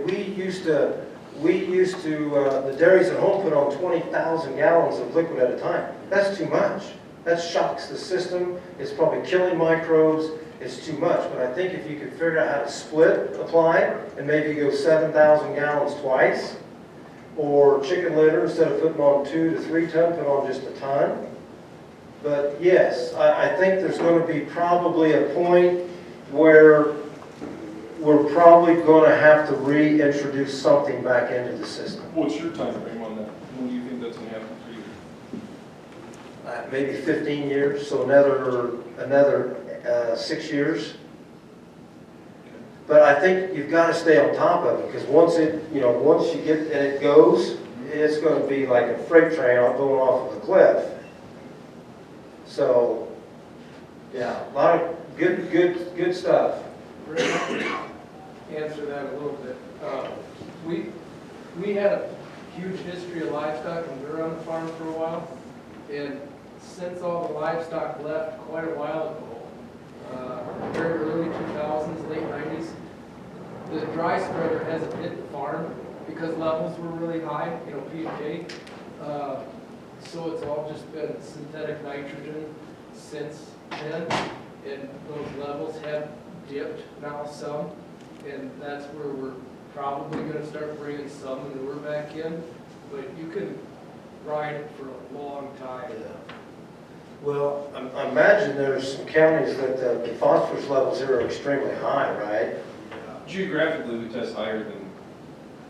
we used to we used to, the dairies at home put on 20,000 gallons of liquid at a time. That's too much. That shocks the system. It's probably killing microbes. It's too much. But I think if you could figure out how to split apply and maybe go 7,000 gallons twice, or chicken litter, instead of putting on 2 to 3 ton, put on just a ton. But yes, I think there's going to be probably a point where we're probably going to have to reintroduce something back into the system. What's your time frame on that? When do you think that's gonna happen for you? Maybe 15 years, so another 6 years. But I think you've got to stay on top of it, because once you get, and it goes, it's going to be like a freight train going off of a cliff. So, yeah, a lot of good stuff. Answer that a little bit. We had a huge history of livestock when we were on the farm for a while, and since all the livestock left quite a while ago, very early 2000s, late 90s, the dry spreader hasn't hit the farm because levels were really high, P&K. So it's all just been synthetic nitrogen since then, and those levels have dipped now some, and that's where we're probably going to start bringing some manure back in, but you can ride it for a long time. Yeah. Well, I imagine there's some counties that the phosphorus levels here are extremely high, right? Geographically, we test higher than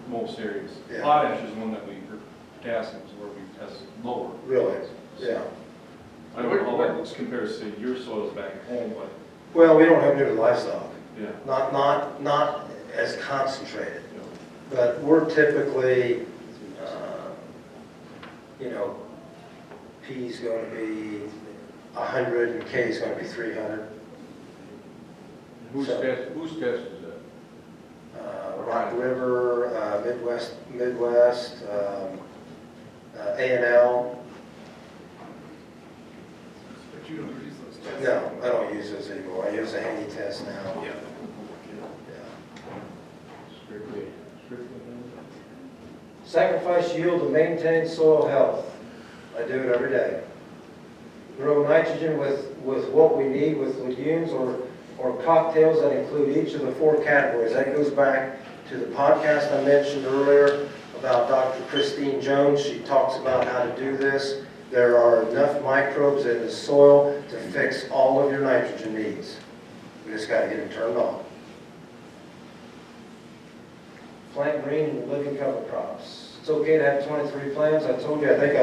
most areas. Yeah. Potash is one that we, or potassium is where we test lower. Really? Yeah. I don't know how that looks compared to, say, your soils back at home, but, Well, we don't have near the livestock. yeah. Not as concentrated. But we're typically, P is going to be 100 and K is going to be 300. Whose So- test is that? Rock River, Midwest, A&L. But you don't use those tests. No, I don't use those anymore. I use a handy test now. Yeah. Strictly. Sacrifice yield to maintain soil health. I do it every day. Grow nitrogen with what we need with legumes or cocktails that include each of the 4 categories. That goes back to the podcast I mentioned earlier about Dr. Christine Jones. She talks about how to do this. There are enough microbes in the soil to fix all of your nitrogen needs. We just got to get them turned on. Plant green and living cover crops. It's okay to have 23 plants. I told you, I think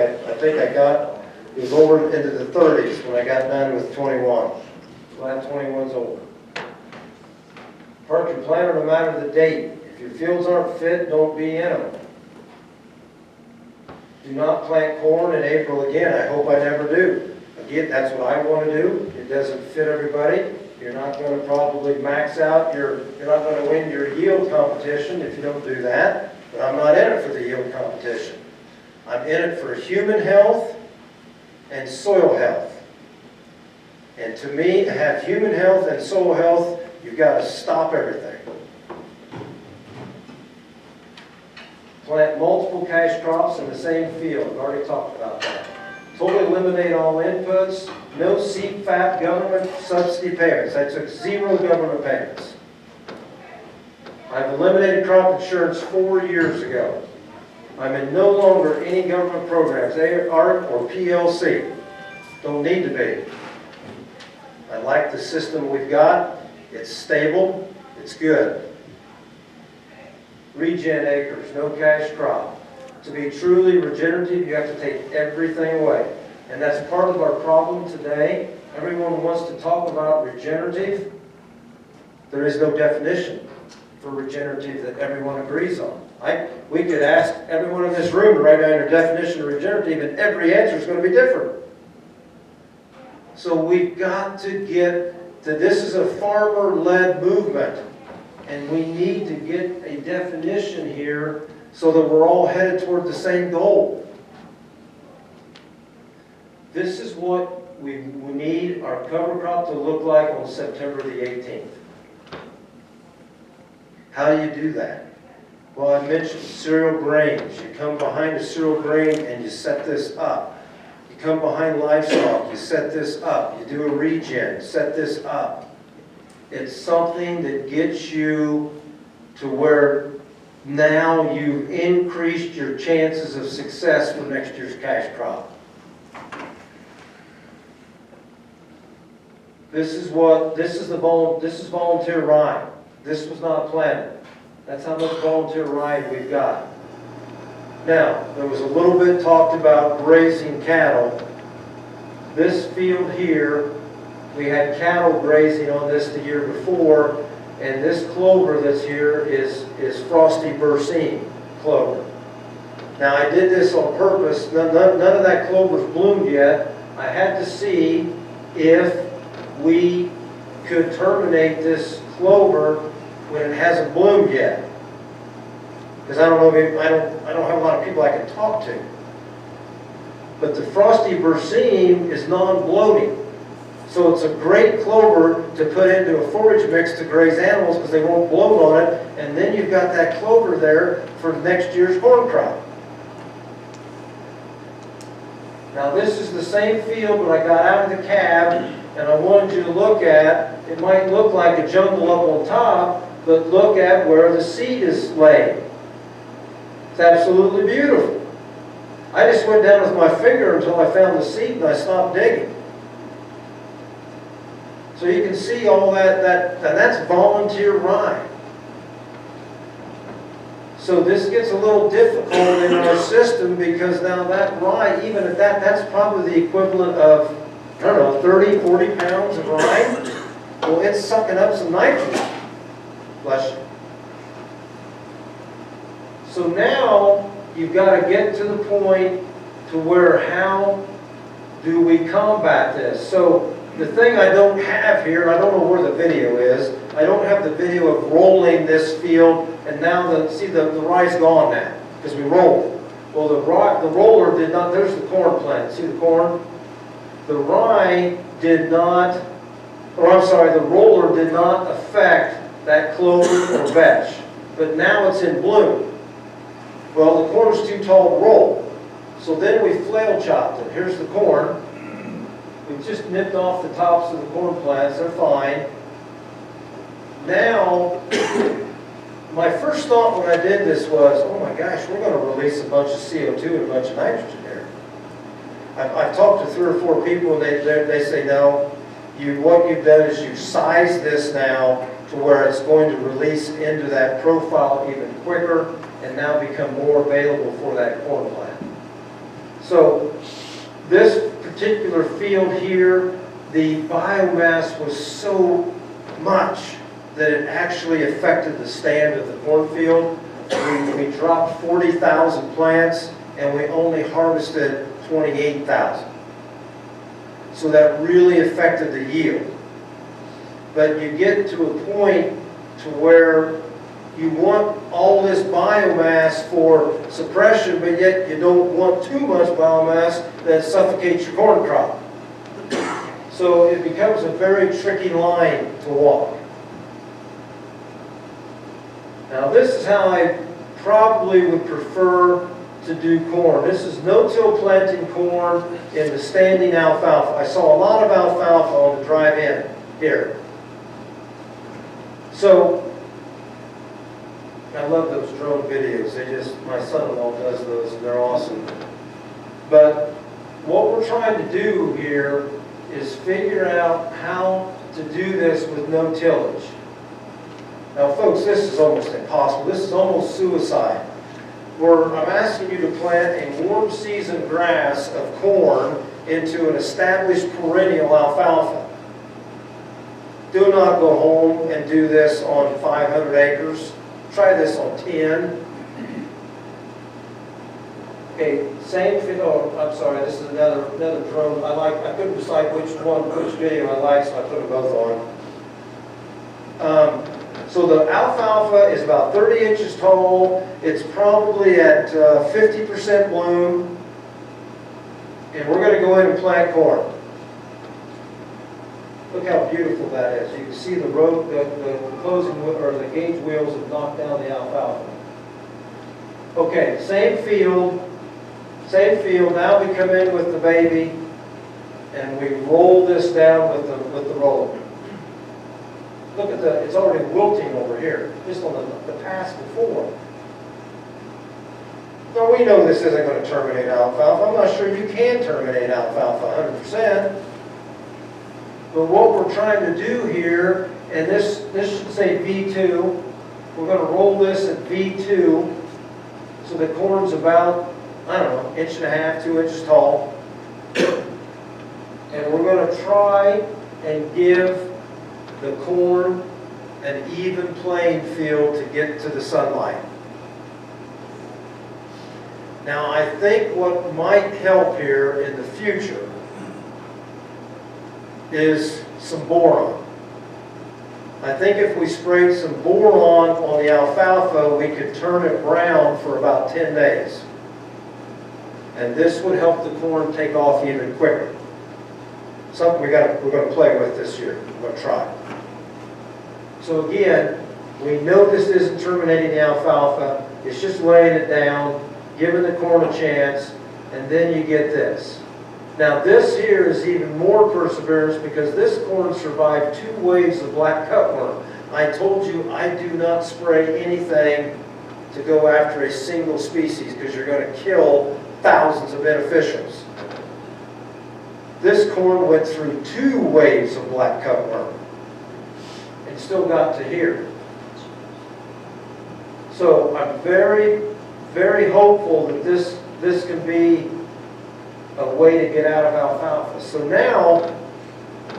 I got, it was over into the 30s when I got done with 21. Plant 21's over. Park your planter no matter the date. If your fields aren't fit, don't be in them. Do not plant corn in April again. I hope I never do. Again, that's what I want to do. It doesn't fit everybody. You're not going to probably max out you're not going to win your yield competition if you don't do that. But I'm not in it for the yield competition. I'm in it for human health and soil health. And to me, to have human health and soil health, you've got to stop everything. Plant multiple cash crops in the same field. I've already talked about that. Totally eliminate all inputs. No CFAP government subsidy payments. I took 0 government payments. I've eliminated crop insurance 4 years ago. I'm in no longer any government programs, ARC or PLC. Don't need to be. I like the system we've got. It's stable. It's good. Regen acres, no cash crop. To be truly regenerative, you have to take everything away. And that's part of our problem today. Everyone wants to talk about regenerative. There is no definition for regenerative that everyone agrees on. We could ask everyone in this room to write down your definition of regenerative, and every answer is going to be different. So we've got to get to, this is a farmer-led movement, and we need to get a definition here so that we're all headed toward the same goal. This is what we need our cover crop to look like on September the 18th. How do you do that? Well, I mentioned cereal grains. You come behind a cereal grain and you set this up. You come behind livestock, you set this up. You do a regen, set this up. It's something that gets you to where now you've increased your chances of success for next year's cash crop. This is volunteer rye. This was not planted. That's how much volunteer rye we've got. Now, there was a little bit talked about grazing cattle. This field here, we had cattle grazing on this the year before, and this clover that's here is frosty berseem clover. Now, I did this on purpose. None of that clover's bloomed yet. I had to see if we could terminate this clover when it hasn't bloomed yet. Because I don't know if I don't have a lot of people I can talk to. But the frosty berseem is non-bloating. So it's a great clover to put into a forage mix to graze animals because they won't bloat on it. And then you've got that clover there for next year's corn crop. Now this is the same field when I got out of the cab, and I wanted you to look at, it might look like a jungle up on top, but look at where the seed is laid. It's absolutely beautiful. I just went down with my finger until I found the seed and I stopped digging. So you can see all that and that's volunteer rye. So this gets a little difficult in our system because now that rye, even at that, that's probably the equivalent of, I don't know, 30, 40 pounds of rye. Well, it's sucking up some nitrogen. Bless you. So now you've got to get to the point to where how do we combat this? So the thing I don't have here, I don't know where the video is. I don't have the video of rolling this field, and now the rye's gone now because we rolled. Well, the roller did not. There's the corn plant. See the corn? The rye did not, or I'm sorry, the roller did not affect that clover or vetch, but now it's in bloom. Well, the corn's too tall to roll, so then we flail chopped it. Here's the corn. We just nipped off the tops of the corn plants. They're fine. Now, my first thought when I did this was, oh my gosh, we're going to release a bunch of CO2 and a bunch of nitrogen here. I've talked to 3 or 4 people, and they say, no, what you've done is you've sized this now to where it's going to release into that profile even quicker and now become more available for that corn plant. So this particular field here, the biomass was so much that it actually affected the stand of the cornfield. We dropped 40,000 plants and we only harvested 28,000. So that really affected the yield. But you get to a point to where you want all this biomass for suppression, but yet you don't want too much biomass that suffocates your corn crop. So it becomes a very tricky line to walk. Now this is how I probably would prefer to do corn. This is no-till planting corn in the standing alfalfa. I saw a lot of alfalfa on the drive-in here. So I love those drone videos. My son-in-law does those and they're awesome. But what we're trying to do here is figure out how to do this with no tillage. Now folks, this is almost impossible. This is almost suicide. I'm asking you to plant a warm season grass of corn into an established perennial alfalfa. Do not go home and do this on 500 acres. Try this on 10. Okay, same thing. Oh, I'm sorry. This is another drone. I couldn't decide which video I like, so I put them both on. So the alfalfa is about 30 inches tall. It's probably at 50% bloom. And we're going to go in and plant corn. Look how beautiful that is. You can see the closing or the gauge wheels have knocked down the alfalfa. Okay, same field, now we come in with the baby, and we roll this down with the roller. Look at it's already wilting over here, just on the pass before. Now, we know this isn't going to terminate alfalfa. I'm not sure you can terminate alfalfa 100%. But what we're trying to do here, and this should say V2, we're going to roll this at V2, so the corn's about, I don't know, 1.5 to 2 inches tall. And we're going to try and give the corn an even playing field to get to the sunlight. Now, I think what might help here in the future is some boron. I think if we sprayed some boron on the alfalfa, we could turn it brown for about 10 days. And this would help the corn take off even quicker. Something we're going to play with this year. We're going to try. So again, we know this isn't terminating the alfalfa. It's just laying it down, giving the corn a chance, and then you get this. Now this here is even more perseverance because this corn survived 2 waves of black cutworm. I told you I do not spray anything to go after a single species because you're going to kill thousands of beneficials. This corn went through 2 waves of black cutworm and still got to here. So I'm very, very hopeful that this can be a way to get out of alfalfa. So now,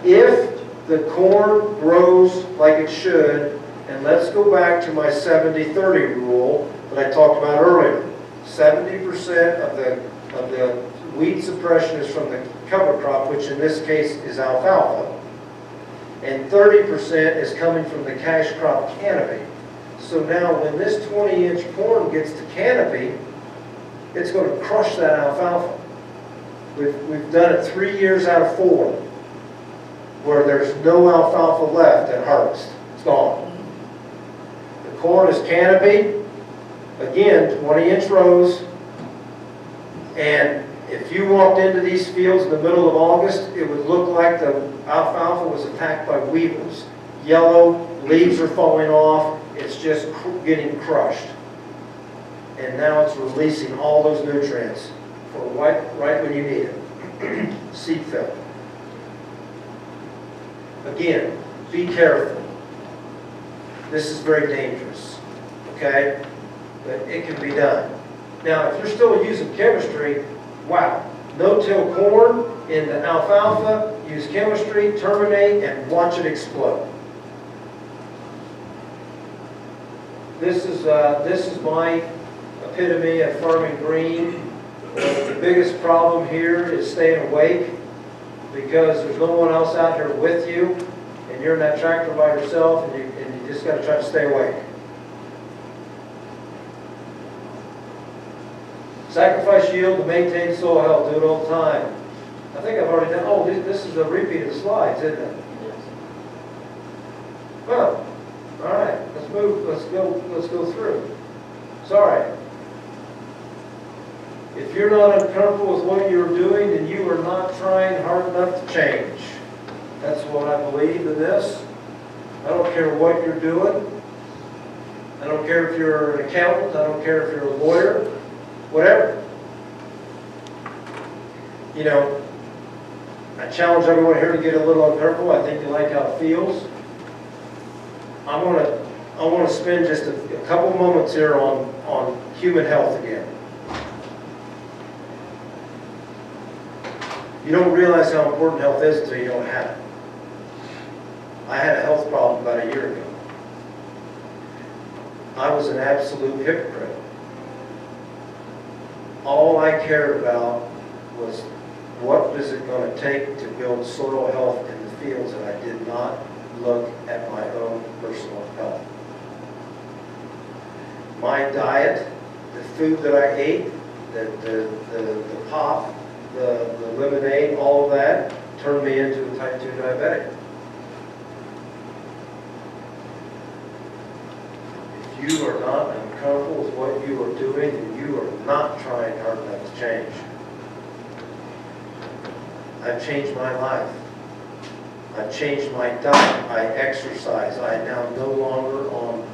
if the corn grows like it should, and let's go back to my 70-30 rule that I talked about earlier. 70% of the weed suppression is from the cover crop, which in this case is alfalfa, and 30% is coming from the cash crop canopy. So now when this 20-inch corn gets to canopy, it's going to crush that alfalfa. We've done it 3 years out of 4 where there's no alfalfa left at harvest. It's gone. The corn is canopied, again, 20-inch rows, and if you walked into these fields in the middle of August, it would look like the alfalfa was attacked by weevils. Yellow, leaves are falling off, it's just getting crushed. And now it's releasing all those nutrients for right when you need it. Seed fill. Again, be careful. This is very dangerous, okay? But it can be done. Now, if you're still using chemistry, wow. No-till corn in the alfalfa, use chemistry, terminate, and watch it explode. This is my epitome of farming green. The biggest problem here is staying awake because there's no one else out here with you, and you're in that tractor by yourself, and you just got to try to stay awake. Sacrifice yield to maintain soil health. Do it all the time. I think I've already done. Oh, this is a repeat of the slides, isn't it? Yes. Well, all right. Let's move. Let's go through. Sorry. If you're not uncomfortable with what you're doing, then you are not trying hard enough to change. That's what I believe in this. I don't care what you're doing. I don't care if you're an accountant. I don't care if you're a lawyer. Whatever. You know, I challenge everyone here to get a little uncomfortable. I think you like how it feels. I want to spend just a couple moments here on human health again. You don't realize how important health is until you don't have it. I had a health problem about a year ago. I was an absolute hypocrite. All I cared about was what is it going to take to build soil health in the fields, and I did not look at my own personal health. My diet, the food that I ate, the pop, the lemonade, all of that, turned me into a type 2 diabetic. If you are not uncomfortable with what you are doing, and you are not trying hard enough to change. I've changed my life. I've changed my diet. I exercise. I am now no longer on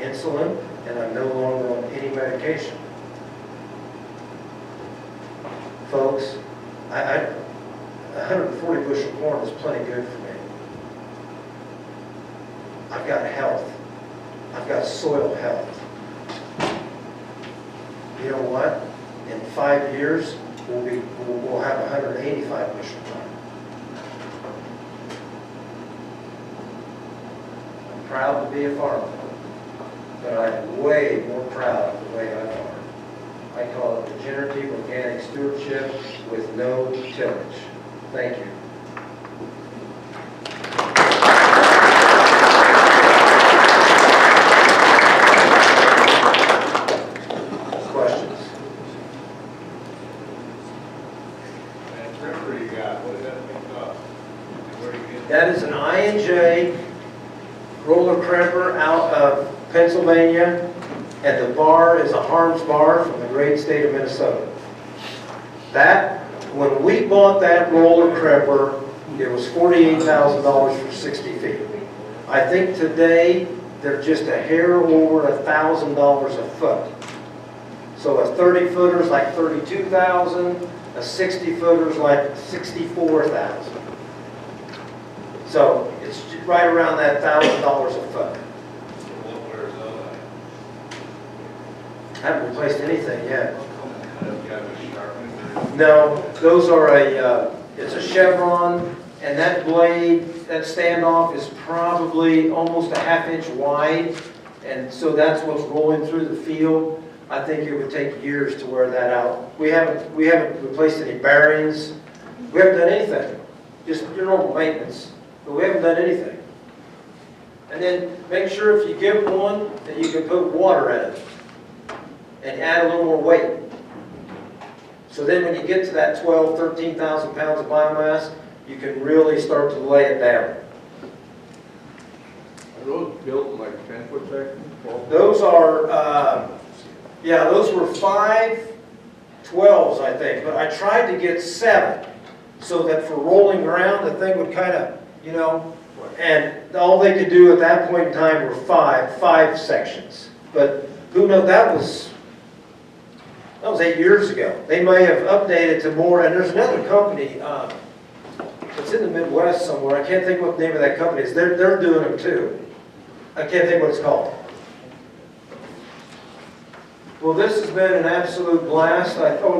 insulin, and I'm no longer on any medication. Folks, 140 bushel corn is plenty good for me. I've got health. I've got soil health. You know what? In 5 years, we'll have 185 bushel corn. I'm proud to be a farmer, but I'm way more proud of the way I farm. I call it regenerative organic stewardship with no tillage. Thank you. Questions? That trimmer you got, what does that make up? And where do you get That is an I&J roller crimper out of Pennsylvania, and the bar is a Harms bar from the great state of Minnesota. That, when we bought that roller crimper, it was $48,000 for 60 feet. I think today, they're just a hair over $1,000 a foot. So a 30-footer is like $32,000, a 60-footer is like $64,000. So it's right around that $1,000 a foot. what wears out? I haven't replaced anything yet. You got a sharpener? No, those are it's a chevron, and that blade, that standoff is probably almost a 1/2 inch wide, and so that's what's rolling through the field. I think it would take years to wear that out. We haven't replaced any bearings. We haven't done anything, just your normal maintenance, but we haven't done anything. And then make sure if you get one that you can put water in it and add a little more weight. So then when you get to that 12, 13,000 pounds of biomass, you can really start to lay it down. Are those built in like 10-foot sections? 12? Those are, yeah, those were 5/12s, I think, but I tried to get 7 so that for rolling around, the thing would kind of, you know, and all they could do at that point in time were 5 sections. But who knows, that was 8 years ago. They may have updated to more, and there's another company, it's in the Midwest somewhere, I can't think what the name of that company is, they're doing them too. I can't think what it's called. Well, this has been an absolute blast.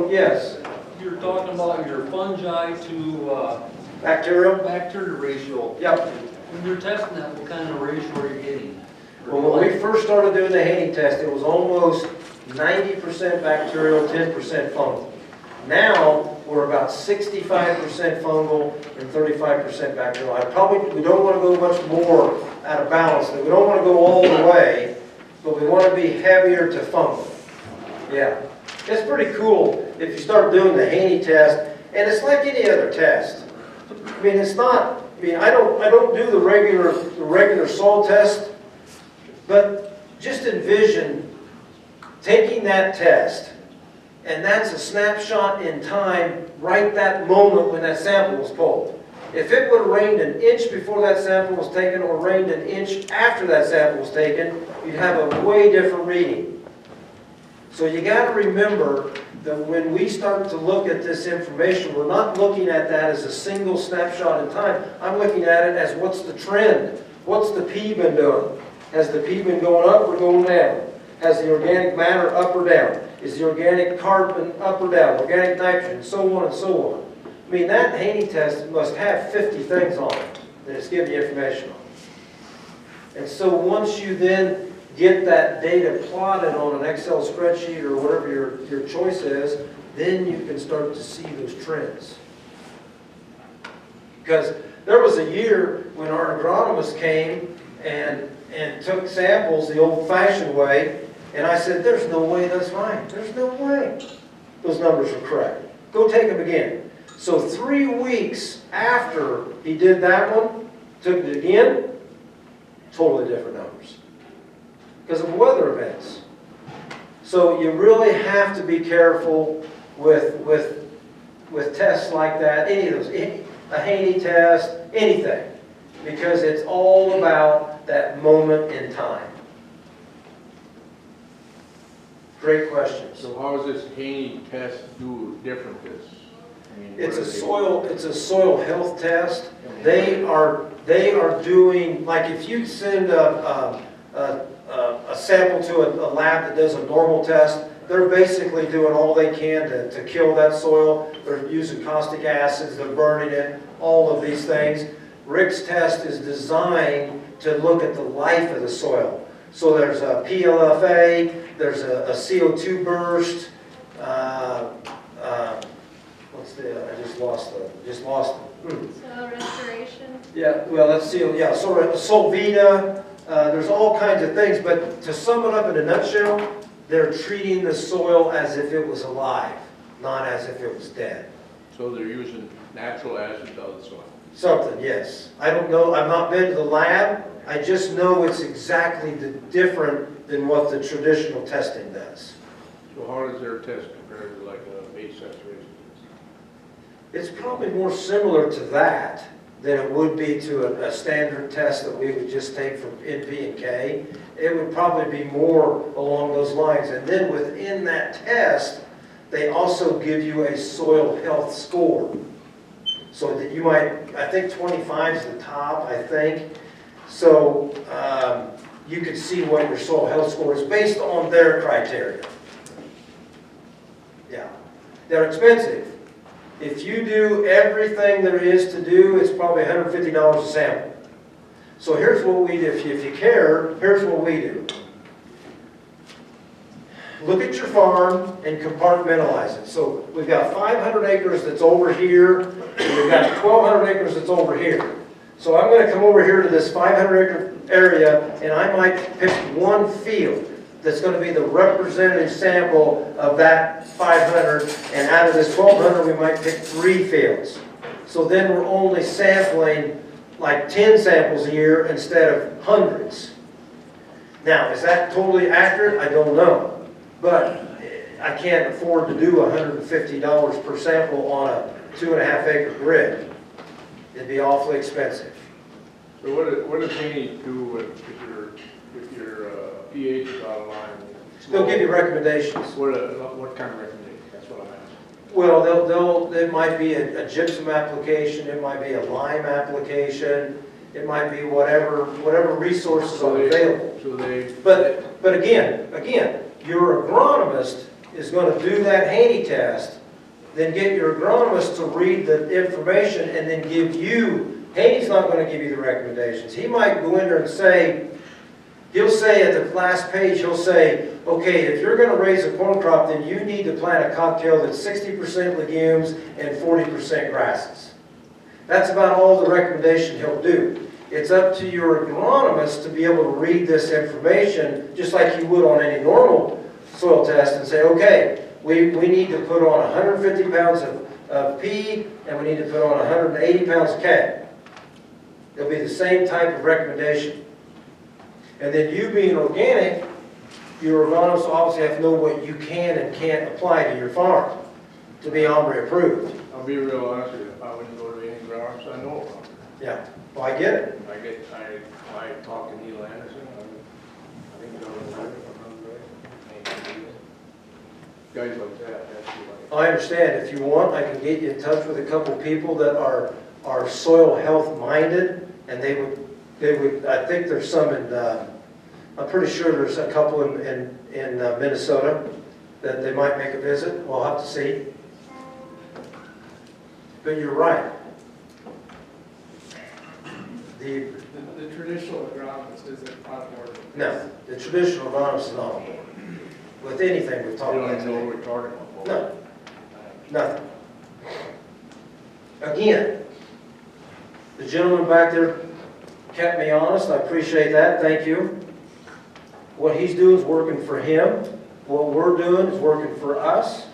Yes, You're talking about your fungi to bacterial? bacteria ratio. Yep. When you're testing that, what kind of ratio are you getting? Well, when we first started doing the Haney test, it was almost 90% bacterial, 10% fungal. Now, we're about 65% fungal and 35% bacterial. We don't want to go much more out of balance. We don't want to go all the way, but we want to be heavier to fungal. Yeah. It's pretty cool if you start doing the Haney test, and it's like any other test. I mean, it's not, I don't do the regular soil test, but just envision taking that test, and that's a snapshot in time, right that moment when that sample was pulled. If it would have rained an inch before that sample was taken, or rained an inch after that sample was taken, you'd have a way different reading. So you got to remember that when we start to look at this information, we're not looking at that as a single snapshot in time. I'm looking at it as what's the trend? What's the P been doing? Has the P been going up or going down? Has the organic matter up or down? Is the organic carbon up or down? Organic nitrogen, so on and so on. I mean, that Haney test must have 50 things on it that it's giving you information on. And so once you then get that data plotted on an Excel spreadsheet or whatever your choice is, then you can start to see those trends. Because there was a year when our agronomist came and took samples the old-fashioned way, and I said, there's no way that's right. There's no way those numbers are correct. Go take them again. So 3 weeks after he did that one, took it again, totally different numbers. because of weather events. So you really have to be careful with tests like that, any of those, a Haney test, anything, because it's all about that moment in time. Great questions. So how does this Haney test do different this? I mean, It's what a are soil health test. They are doing, like if you send a sample to a lab that does a normal test, they're basically doing all they can to kill that soil. They're using caustic acids, they're burning it, all of these things. Rick's test is designed to look at the life of the soil. So there's a PLFA, there's a CO2 burst, what's the, I just lost it. Soil restoration. Yeah, well, let's see, yeah, so Solvita, there's all kinds of things, but to sum it up in a nutshell, they're treating the soil as if it was alive, not as if it was dead. So they're using natural acids out of the soil. Something, yes. I don't know, I've not been to the lab, I just know it's exactly different than what the traditional testing does. So how does their test compare to like a base saturation test? It's probably more similar to that than it would be to a standard test that we would just take from NP and K. It would probably be more along those lines. And then within that test, they also give you a soil health score. So that you might, I think 25 is the top, I think. So you can see what your soil health score is based on their criteria. Yeah, they're expensive. If you do everything there is to do, it's probably $150 a sample. So here's what we do. If you care, here's what we do. Look at your farm and compartmentalize it. So we've got 500 acres that's over here, and we've got 1,200 acres that's over here. So I'm going to come over here to this 500 acre area, and I might pick one field that's going to be the representative sample of that 500, and out of this 1,200 we might pick 3 fields. So then we're only sampling like 10 samples a year instead of hundreds. Now, is that totally accurate? I don't know. But I can't afford to do $150 per sample on a 2.5 acre grid. It'd be awfully expensive. So what does Haney do if your pH is out of line? They'll give you recommendations. What kind of recommendation? That's what I'm asking. Well, it might be a gypsum application, it might be a lime application, it might be whatever resources are available. But again, your agronomist is going to do that Haney test, then get your agronomist to read the information and then give you, Haney's not going to give you the recommendations. He might go in there and say, he'll say at the last page, he'll say, okay, if you're going to raise a corn crop, then you need to plant a cocktail that's 60% legumes and 40% grasses. That's about all the recommendation he'll do. It's up to your agronomist to be able to read this information just like you would on any normal soil test and say, okay, we need to put on 150 pounds of P and we need to put on 180 pounds of K. It'll be the same type of recommendation. And then you being organic, your agronomist will obviously have to know what you can and can't apply to your farm to be OMBRE approved. I'll be real honest with you. If I wouldn't go to any growers, I know about it. Yeah, well, I get it. I talked to Neil Anderson. I think that was right. Guys like that, that's who I understand. If you want, I can get you in touch with a couple people that are soil health minded, and they would. I think there's some in. I'm pretty sure there's a couple in Minnesota that they might make a visit. We'll have to see. But you're right. The traditional agronomist isn't on board. No, the traditional agronomist is not on board with anything we've talked You don't about even know today. what we're talking about. No, nothing. Again, the gentleman back there kept me honest. I appreciate that. Thank you. What he's doing is working for him. What we're doing is working for us.